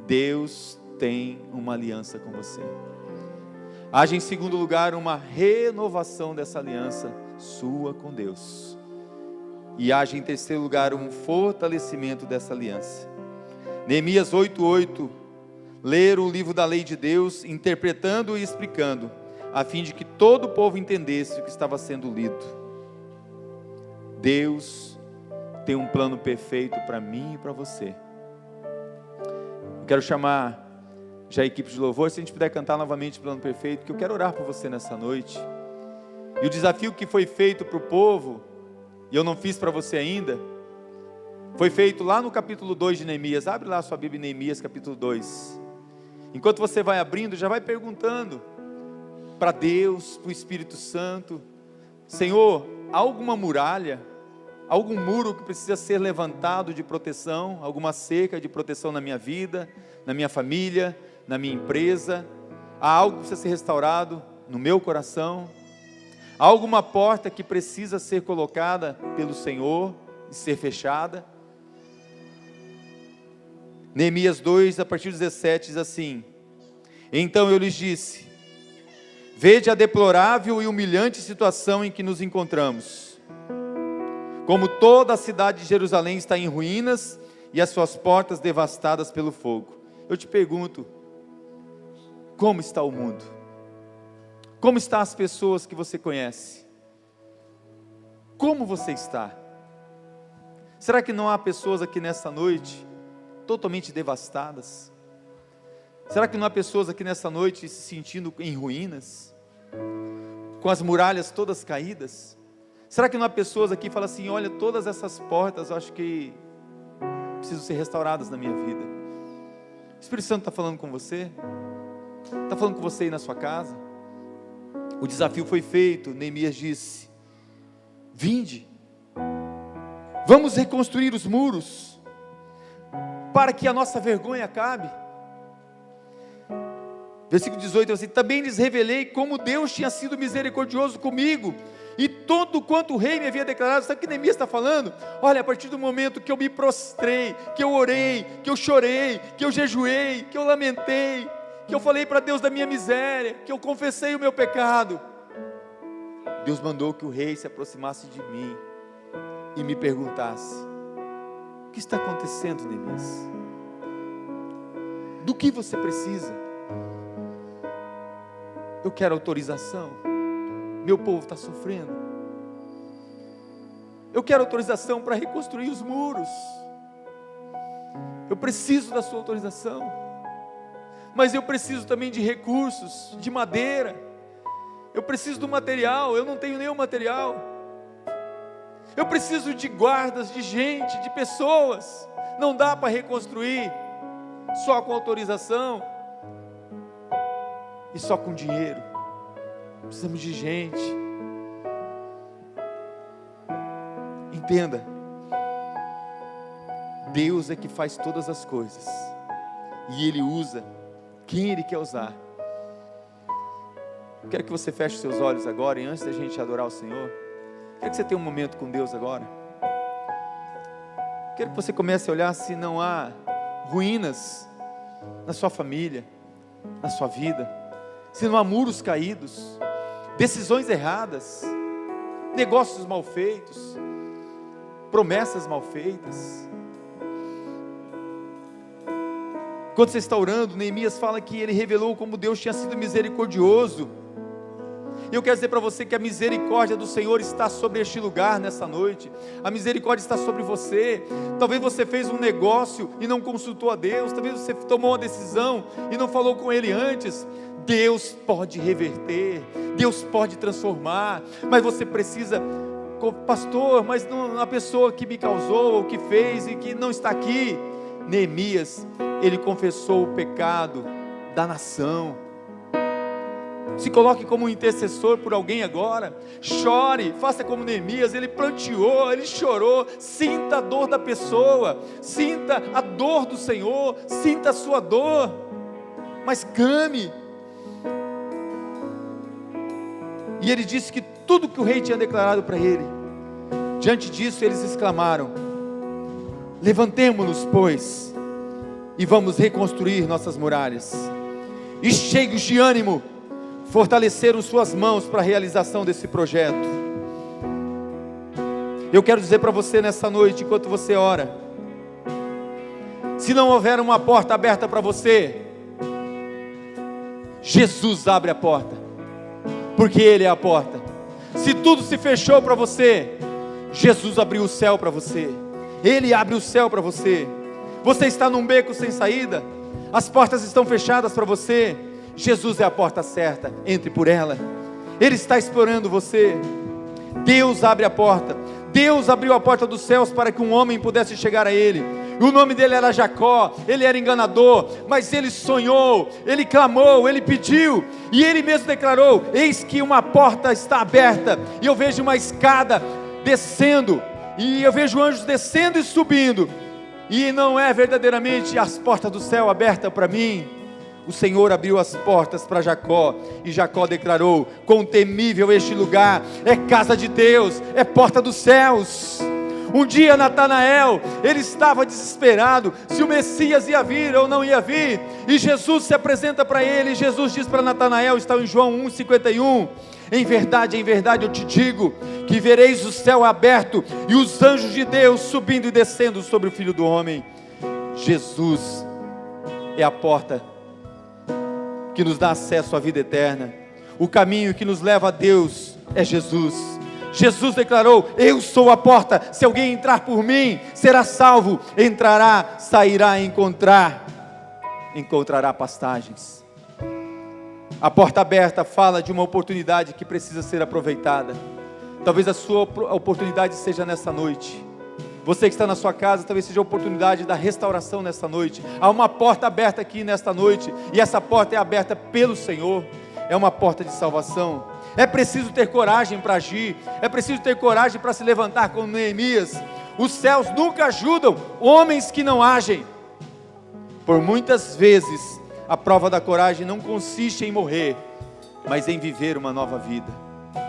Deus tem uma aliança com você. Haja em segundo lugar uma renovação dessa aliança sua com Deus. E haja em terceiro lugar um fortalecimento dessa aliança. Neemias 8:8, ler o livro da lei de Deus, interpretando e explicando, a fim de que todo o povo entendesse o que estava sendo lido. Deus tem um plano perfeito para mim e para você. Eu quero chamar já a equipe de louvor, se a gente puder cantar novamente o plano perfeito, que eu quero orar por você nessa noite. E o desafio que foi feito para o povo, e eu não fiz para você ainda, foi feito lá no capítulo 2 de Neemias. Abre lá a sua Bíblia em Neemias capítulo 2. Enquanto você vai abrindo, já vai perguntando para Deus, para o Espírito Santo: Senhor, há alguma muralha, algum muro que precisa ser levantado de proteção, alguma cerca de proteção na minha vida, na minha família, na minha empresa? Há algo que precisa ser restaurado no meu coração? Há alguma porta que precisa ser colocada pelo Senhor e ser fechada? Neemias 2, a partir do 17, diz assim: então eu lhes disse: vede a deplorável e humilhante situação em que nos encontramos. Como toda a cidade de Jerusalém está em ruínas e as suas portas devastadas pelo fogo. Eu te pergunto, como está o mundo? Como estão as pessoas que você conhece? Como você está? Será que não há pessoas aqui nessa noite totalmente devastadas? Será que não há pessoas aqui nessa noite se sentindo em ruínas, com as muralhas todas caídas? Será que não há pessoas aqui que falam assim: olha, todas essas portas eu acho que precisam ser restauradas na minha vida? O Espírito Santo está falando com você? Está falando com você aí na sua casa? O desafio foi feito. Neemias disse: vinde, vamos reconstruir os muros, para que a nossa vergonha acabe. Versículo 18, assim, também lhes revelei como Deus tinha sido misericordioso comigo, e todo quanto o rei me havia declarado. Sabe o que Neemias está falando? Olha, a partir do momento que eu me prostrei, que eu orei, que eu chorei, que eu jejuei, que eu lamentei, que eu falei para Deus da minha miséria, que eu confessei o meu pecado, Deus mandou que o rei se aproximasse de mim e me perguntasse: o que está acontecendo, Neemias? Do que você precisa? Eu quero autorização. Meu povo está sofrendo. Eu quero autorização para reconstruir os muros. Eu preciso da sua autorização. Mas eu preciso também de recursos, de madeira. Eu preciso do material. Eu não tenho nenhum material. Eu preciso de guardas, de gente, de pessoas. Não dá para reconstruir só com autorização e só com dinheiro. Precisamos de gente. Entenda, Deus é que faz todas as coisas, e Ele usa quem Ele quer usar. Quero que você feche seus olhos agora, e antes da gente adorar o Senhor, quero que você tenha um momento com Deus agora. Quero que você comece a olhar se não há ruínas na sua família, na sua vida, se não há muros caídos, decisões erradas, negócios mal feitos, promessas mal feitas. Quando você está orando, Neemias fala que ele revelou como Deus tinha sido misericordioso. E eu quero dizer para você que a misericórdia do Senhor está sobre este lugar nessa noite. A misericórdia está sobre você. Talvez você fez um negócio e não consultou a Deus. Talvez você tomou uma decisão e não falou com Ele antes. Deus pode reverter, Deus pode transformar, mas você precisa, pastor, mas não, a pessoa que me causou, ou que fez e que não está aqui. Neemias, ele confessou o pecado da nação. Se coloque como um intercessor por alguém agora. Chore, faça como Neemias. Ele pranteou, ele chorou. Sinta a dor da pessoa, sinta a dor do Senhor, sinta a sua dor, mas clame. E ele disse que tudo que o rei tinha declarado para ele. Diante disso eles exclamaram: levantemo-nos, pois, e vamos reconstruir nossas muralhas. E cheios de ânimo, fortaleceram suas mãos para a realização desse projeto. Eu quero dizer para você nessa noite, enquanto você ora, se não houver uma porta aberta para você, Jesus abre a porta, porque Ele é a porta. Se tudo se fechou para você, Jesus abriu o céu para você. Ele abre o céu para você. Você está num beco sem saída, as portas estão fechadas para você. Jesus é a porta certa, entre por ela. Ele está esperando você. Deus abre a porta. Deus abriu a porta dos céus para que um homem pudesse chegar a Ele. O nome dele era Jacó, ele era enganador, mas ele sonhou, ele clamou, ele pediu, e ele mesmo declarou: eis que uma porta está aberta, e eu vejo uma escada descendo, e eu vejo anjos descendo e subindo, e não é verdadeiramente as portas do céu abertas para mim. O Senhor abriu as portas para Jacó, e Jacó declarou: quão temível este lugar, é casa de Deus, é porta dos céus. Um dia Natanael, ele estava desesperado, se o Messias ia vir ou não ia vir, e Jesus se apresenta para ele, e Jesus diz para Natanael, está em João 1,51, em verdade eu te digo, que vereis o céu aberto, e os anjos de Deus subindo e descendo sobre o Filho do Homem. Jesus é a porta que nos dá acesso à vida eterna. O caminho que nos leva a Deus é Jesus. Jesus declarou: eu sou a porta, se alguém entrar por mim, será salvo, entrará, sairá, encontrará pastagens. A porta aberta fala de uma oportunidade que precisa ser aproveitada. Talvez a sua oportunidade seja nessa noite. Você que está na sua casa, talvez seja a oportunidade da restauração nessa noite. Há uma porta aberta aqui nesta noite, e essa porta é aberta pelo Senhor. É uma porta de salvação. É preciso ter coragem para agir, é preciso ter coragem para se levantar como Neemias. Os céus nunca ajudam homens que não agem. Por muitas vezes A prova da coragem não consiste em morrer, mas em viver uma nova vida.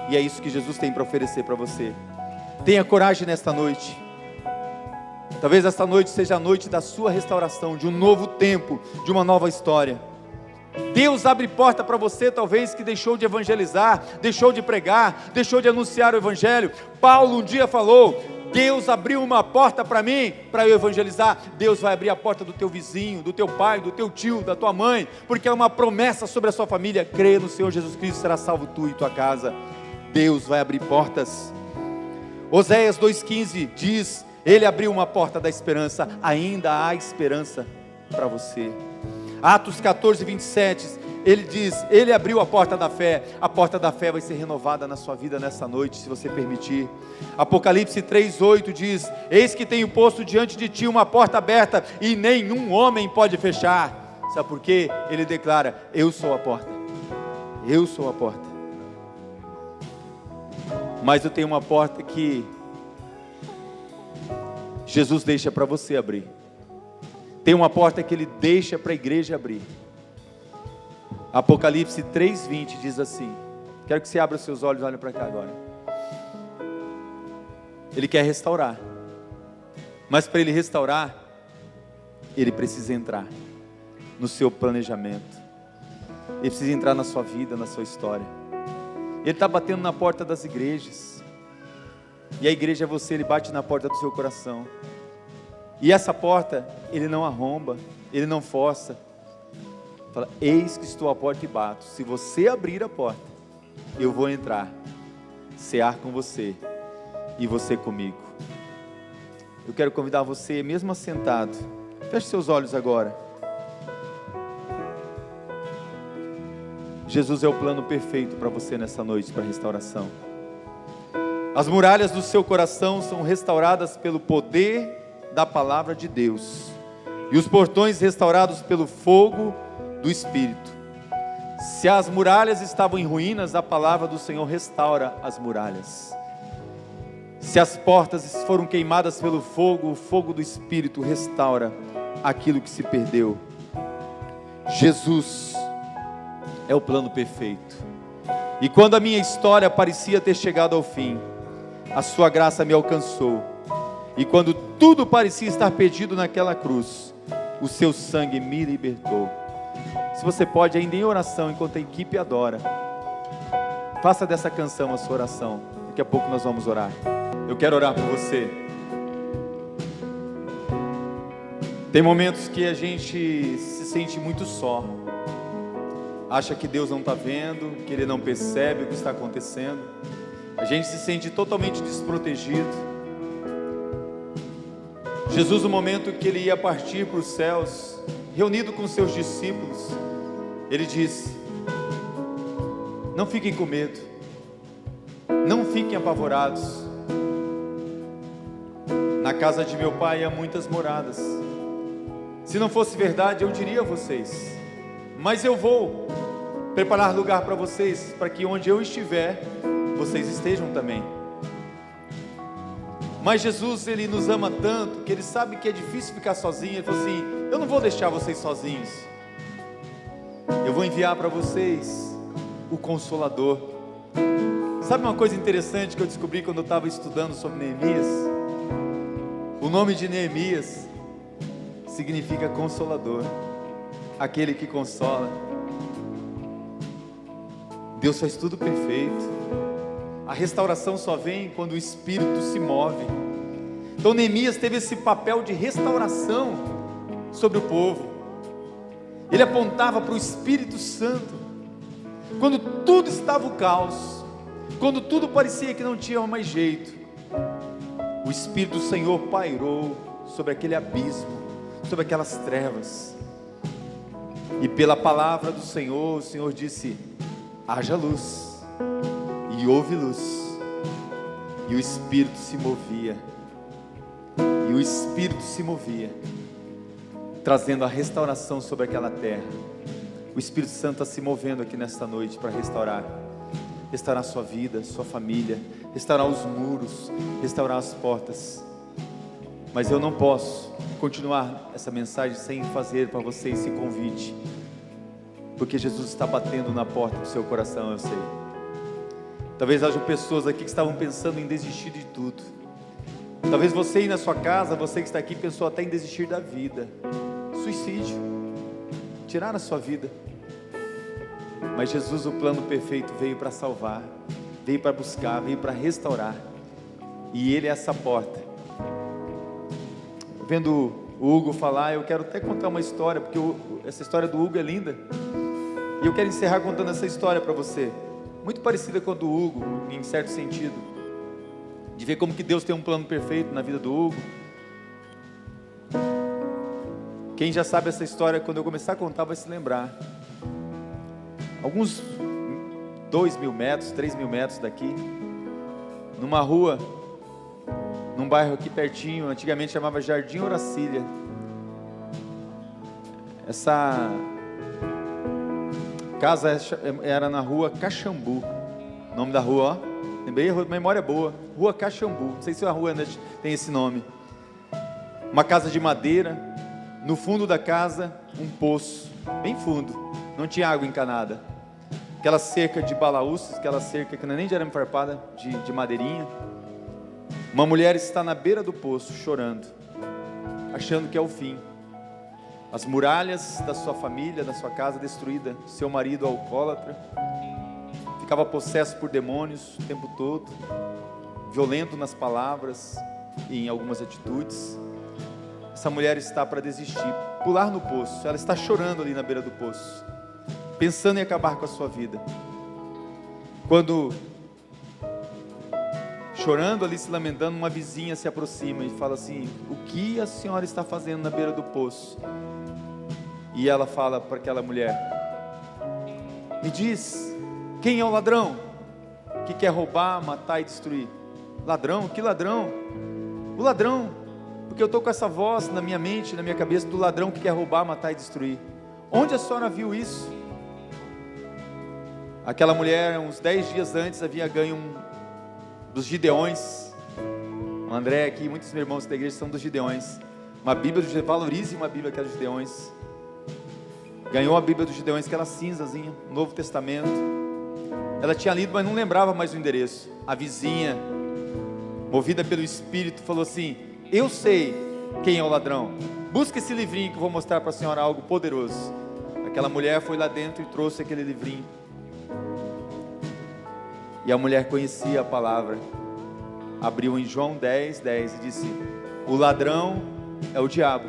E é isso que Jesus tem para oferecer para você. Tenha coragem nesta noite. Talvez esta noite seja a noite da sua restauração, de um novo tempo, de uma nova história. Deus abre porta para você, talvez, que deixou de evangelizar, deixou de pregar, deixou de anunciar o evangelho. Paulo um dia falou: Deus abriu uma porta para mim, para eu evangelizar. Deus vai abrir a porta do teu vizinho, do teu pai, do teu tio, da tua mãe, porque é uma promessa sobre a sua família. Creia no Senhor Jesus Cristo, será salvo tu e tua casa. Deus vai abrir portas. Oséias 2,15 diz: Ele abriu uma porta da esperança, ainda há esperança para você. Atos 14:27, ele diz: Ele abriu a porta da fé vai ser renovada na sua vida nessa noite, se você permitir. Apocalipse 3:8 diz: Eis que tenho posto diante de ti uma porta aberta, e nenhum homem pode fechar. Sabe por quê? Ele declara: eu sou a porta, eu sou a porta. Mas eu tenho uma porta que Jesus deixa para você abrir. Tem uma porta que Ele deixa para a igreja abrir. Apocalipse 3:20 diz assim. Quero que você abra os seus olhos e olhe para cá agora. Ele quer restaurar. Mas para Ele restaurar, Ele precisa entrar no seu planejamento. Ele precisa entrar na sua vida, na sua história. Ele está batendo na porta das igrejas. E a igreja é você, Ele bate na porta do seu coração. E essa porta, Ele não arromba, Ele não força. Fala: eis que estou à porta e bato. Se você abrir a porta, eu vou entrar, cear com você e você comigo. Eu quero convidar você, mesmo assentado, feche seus olhos agora. Jesus é o plano perfeito para você nessa noite, para restauração. As muralhas do seu coração são restauradas pelo poder da palavra de Deus, e os portões restaurados pelo fogo do Espírito. Se as muralhas estavam em ruínas, a palavra do Senhor restaura as muralhas. Se as portas foram queimadas pelo fogo, o fogo do Espírito restaura aquilo que se perdeu. Jesus é o plano perfeito. E quando a minha história parecia ter chegado ao fim, a sua graça me alcançou. E quando tudo parecia estar perdido naquela cruz, o seu sangue me libertou. Se você pode, ainda em oração, enquanto a equipe adora, faça dessa canção a sua oração. Daqui a pouco nós vamos orar. Eu quero orar por você. Tem momentos que a gente se sente muito só. Acha que Deus não está vendo, que Ele não percebe o que está acontecendo. A gente se sente totalmente desprotegido. Jesus, no momento que Ele ia partir para os céus, reunido com seus discípulos, Ele disse: não fiquem com medo, não fiquem apavorados. Na casa de meu Pai há muitas moradas. Se não fosse verdade, eu diria a vocês, mas eu vou preparar lugar para vocês, para que onde eu estiver, vocês estejam também. Mas Jesus, Ele nos ama tanto, que Ele sabe que é difícil ficar sozinho. Ele falou assim: eu não vou deixar vocês sozinhos, eu vou enviar para vocês o Consolador. Sabe uma coisa interessante que eu descobri quando eu estava estudando sobre Neemias? O nome de Neemias significa Consolador, aquele que consola. Deus faz tudo perfeito. A restauração só vem quando o Espírito se move. Então Neemias teve esse papel de restauração sobre o povo. Ele apontava para o Espírito Santo. Quando tudo estava o caos, quando tudo parecia que não tinha mais jeito, o Espírito do Senhor pairou sobre aquele abismo, sobre aquelas trevas. E pela palavra do Senhor, o Senhor disse: haja luz. E houve luz, e o Espírito se movia, e o Espírito se movia, trazendo a restauração sobre aquela terra. O Espírito Santo está se movendo aqui nesta noite para restaurar a sua vida, sua família, restaurar os muros, restaurar as portas. Mas eu não posso continuar essa mensagem sem fazer para você esse convite. porque Jesus está batendo na porta do seu coração, eu sei. Talvez haja pessoas aqui que estavam pensando em desistir de tudo. Talvez você aí na sua casa, você que está aqui, pensou até em desistir da vida. Suicídio, tirar a sua vida. Mas Jesus, o plano perfeito, veio para salvar, veio para buscar, veio para restaurar. E Ele é essa porta. Vendo o Hugo falar, eu quero até contar uma história, porque essa história do Hugo é linda. E eu quero encerrar contando essa história para você. Muito parecida com a do Hugo, em certo sentido. De ver como que Deus tem um plano perfeito na vida do Hugo. Quem já sabe essa história, quando eu começar a contar, vai se lembrar. Alguns 2.000 metros, 3.000 metros daqui, numa rua, num bairro aqui pertinho, antigamente chamava Jardim Horacília. Essa casa era na rua Caxambu, o nome da rua, ó. Lembrei, memória boa, Rua Caxambu, não sei se a rua ainda tem esse nome. Uma casa de madeira, no fundo da casa, um poço, bem fundo, não tinha água encanada. Aquela cerca de balaúços, aquela cerca que não é nem de arame farpada, de madeirinha. Uma mulher está na beira do poço, chorando, achando que é o fim. As muralhas da sua família, da sua casa destruída, seu marido alcoólatra, ficava possesso por demônios o tempo todo, violento nas palavras e em algumas atitudes. Essa mulher está para desistir, pular no poço. Ela está chorando ali na beira do poço, pensando em acabar com a sua vida. Quando, chorando ali, se lamentando, uma vizinha se aproxima e fala assim: o que a senhora está fazendo na beira do poço? E ela fala para aquela mulher: me diz, quem é o ladrão que quer roubar, matar e destruir? Ladrão? Que ladrão? O ladrão, porque eu estou com essa voz na minha mente, na minha cabeça, do ladrão que quer roubar, matar e destruir. Onde a senhora viu isso? Aquela mulher, uns 10 dias antes, havia ganho dos Gideões. O André aqui, muitos meus irmãos da igreja são dos Gideões. Uma Bíblia dos Gideões, valorize uma Bíblia que é dos Gideões. Ganhou a Bíblia dos Gideões, aquela cinzazinha, Novo Testamento. Ela tinha lido, mas não lembrava mais o endereço. A vizinha, movida pelo Espírito, falou assim: eu sei quem é o ladrão. Busca esse livrinho que eu vou mostrar para a senhora algo poderoso. Aquela mulher foi lá dentro e trouxe aquele livrinho. E a mulher conhecia a palavra. Abriu em João 10, 10 e disse: o ladrão é o diabo.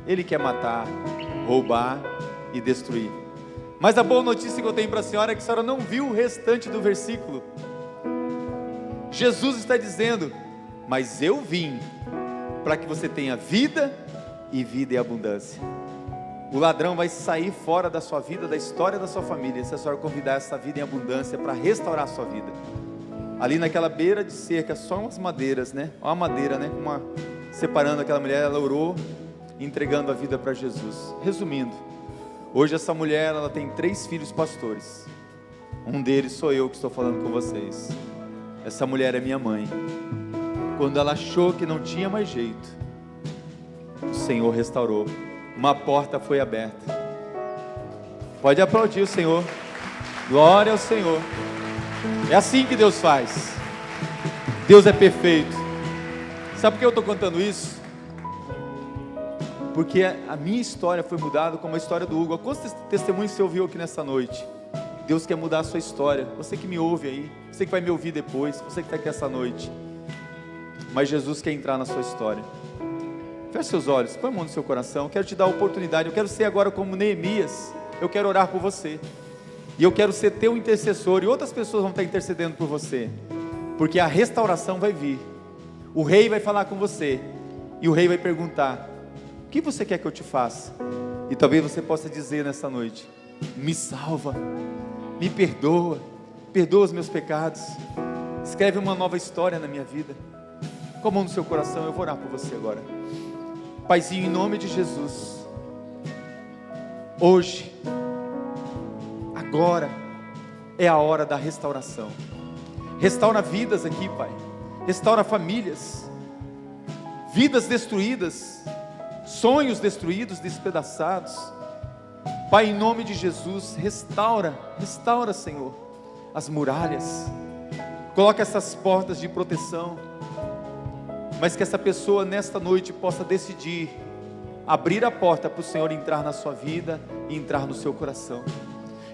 Ele quer matar, roubar e destruir. Mas a boa notícia que eu tenho para a senhora é que a senhora não viu o restante do versículo. Jesus está dizendo: mas eu vim para que você tenha vida e vida em abundância. O ladrão vai sair fora da sua vida, da história da sua família, se a senhora convidar essa vida em abundância para restaurar a sua vida. Ali naquela beira de cerca, só umas madeiras, né? Uma madeira, né? Separando aquela mulher, ela orou, entregando a vida para Jesus. Resumindo, hoje essa mulher, ela tem 3 filhos pastores. Um deles sou eu que estou falando com vocês. Essa mulher é minha mãe. Quando ela achou que não tinha mais jeito, o Senhor restaurou. Uma porta foi aberta. Pode aplaudir o Senhor. Glória ao Senhor. É assim que Deus faz. Deus é perfeito. Sabe por que eu estou contando isso? Porque a minha história foi mudada como a história do Hugo. Quantos testemunhos você ouviu aqui nessa noite? Deus quer mudar a sua história. Você que me ouve aí, você que vai me ouvir depois, você que está aqui essa noite. Mas Jesus quer entrar na sua história. Feche seus olhos, põe a mão no seu coração. Eu quero te dar a oportunidade. Eu quero ser agora como Neemias. Eu quero orar por você. E eu quero ser teu intercessor. E outras pessoas vão estar intercedendo por você. Porque a restauração vai vir. O rei vai falar com você. E o rei vai perguntar: o que você quer que eu te faça? E talvez você possa dizer nessa noite: me salva, me perdoa, perdoa os meus pecados, escreve uma nova história na minha vida. Com a mão no seu coração, eu vou orar por você agora. Paizinho, em nome de Jesus, hoje, agora, é a hora da restauração. Restaura vidas aqui, Pai. Restaura famílias, vidas destruídas, sonhos destruídos, despedaçados. Pai, em nome de Jesus, restaura, Senhor, as muralhas, coloca essas portas de proteção, mas que essa pessoa nesta noite possa decidir abrir a porta para o Senhor entrar na sua vida e entrar no seu coração.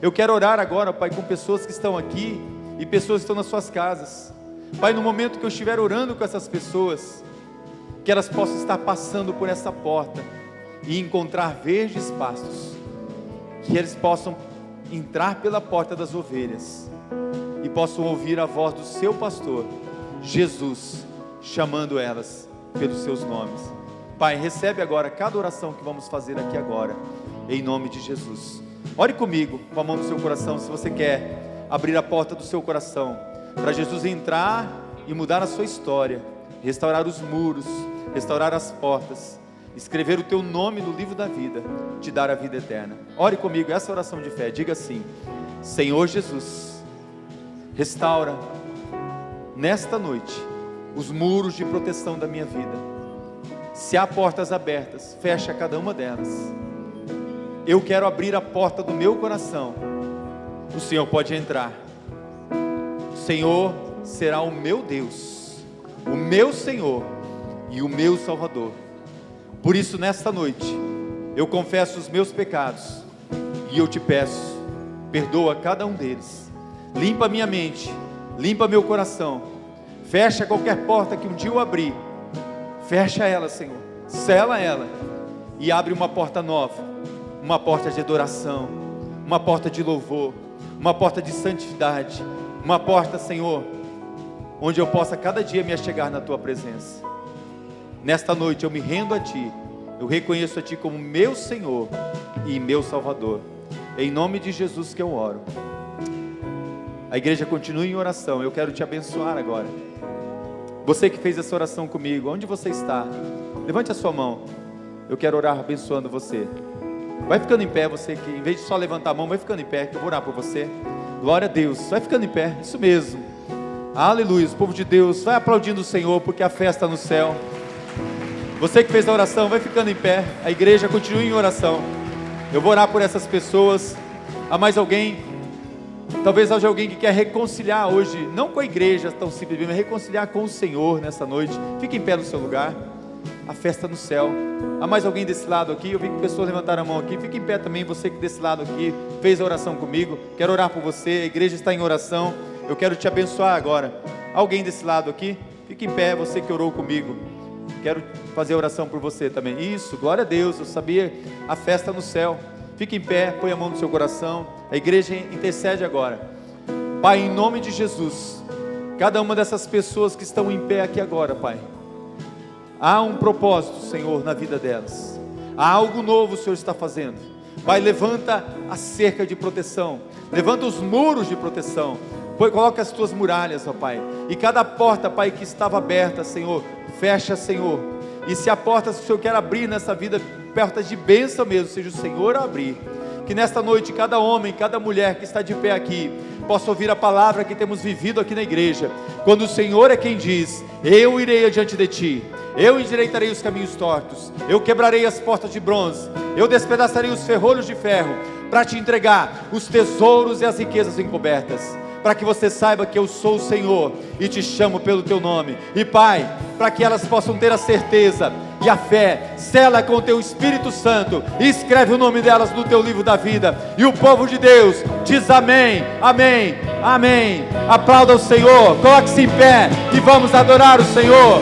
Eu quero orar agora, Pai, com pessoas que estão aqui e pessoas que estão nas suas casas. Pai, no momento que eu estiver orando com essas pessoas, que elas possam estar passando por essa porta e encontrar verdes pastos, que eles possam entrar pela porta das ovelhas e possam ouvir a voz do seu pastor, Jesus, chamando elas pelos seus nomes. Pai, recebe agora cada oração que vamos fazer aqui agora, em nome de Jesus. Ore comigo, com a mão no seu coração, se você quer abrir a porta do seu coração, para Jesus entrar e mudar a sua história, restaurar os muros, restaurar as portas, escrever o teu nome no livro da vida, te dar a vida eterna. Ore comigo essa oração de fé, diga assim: Senhor Jesus, restaura nesta noite os muros de proteção da minha vida. Se há portas abertas, fecha cada uma delas. Eu quero abrir a porta do meu coração. O Senhor pode entrar. O Senhor será o meu Deus, o meu Senhor e o meu Salvador. Por isso, nesta noite, eu confesso os meus pecados e eu te peço, perdoa cada um deles. Limpa minha mente, limpa meu coração. Fecha qualquer porta que um dia eu abri. Fecha ela, Senhor, sela ela e abre uma porta nova, uma porta de adoração, uma porta de louvor, uma porta de santidade, uma porta, Senhor, onde eu possa cada dia me achegar na tua presença. Nesta noite eu me rendo a ti, eu reconheço a ti como meu Senhor e meu Salvador. Em nome de Jesus que eu oro. A igreja continua em oração. Eu quero te abençoar agora. Você que fez essa oração comigo, onde você está? Levante a sua mão. Eu quero orar abençoando você. Vai ficando em pé, você que em vez de só levantar a mão, vai ficando em pé, que eu vou orar por você. Glória a Deus, vai ficando em pé, isso mesmo. Aleluia, o povo de Deus, vai aplaudindo o Senhor, porque a festa está no céu. Você que fez a oração, vai ficando em pé. A igreja continua em oração. Eu vou orar por essas pessoas. Há mais alguém? Talvez haja alguém que quer reconciliar hoje, não com a igreja tão simples, mas reconciliar com o Senhor nessa noite. Fique em pé no seu lugar. A festa no céu. Há mais alguém desse lado aqui? Eu vi que pessoas levantaram a mão aqui. Fique em pé também, você que desse lado aqui fez a oração comigo. Quero orar por você. A igreja está em oração. Eu quero te abençoar agora. Alguém desse lado aqui? Fique em pé, você que orou comigo. Quero fazer oração por você também. Isso, glória a Deus. Eu sabia, a festa no céu. Fique em pé, põe a mão no seu coração. A igreja intercede agora. Pai, em nome de Jesus, cada uma dessas pessoas que estão em pé aqui agora, Pai, há um propósito, Senhor, na vida delas. Há algo novo o Senhor está fazendo. Pai, levanta a cerca de proteção, levanta os muros de proteção, coloca as tuas muralhas, ó Pai, e cada porta, Pai, que estava aberta, Senhor, fecha, Senhor. E se a porta que o Senhor quer abrir nessa vida, portas de bênção mesmo, seja o Senhor a abrir. Que nesta noite, cada homem, cada mulher que está de pé aqui, possa ouvir a palavra que temos vivido aqui na igreja. Quando o Senhor é quem diz: eu irei adiante de ti, eu endireitarei os caminhos tortos, eu quebrarei as portas de bronze, eu despedaçarei os ferrolhos de ferro, para te entregar os tesouros e as riquezas encobertas, para que você saiba que eu sou o Senhor e te chamo pelo teu nome. E Pai, para que elas possam ter a certeza e a fé, sela com o teu Espírito Santo e escreve o nome delas no teu livro da vida. E o povo de Deus diz amém, amém, amém. Aplauda o Senhor, coloque-se em pé e vamos adorar o Senhor.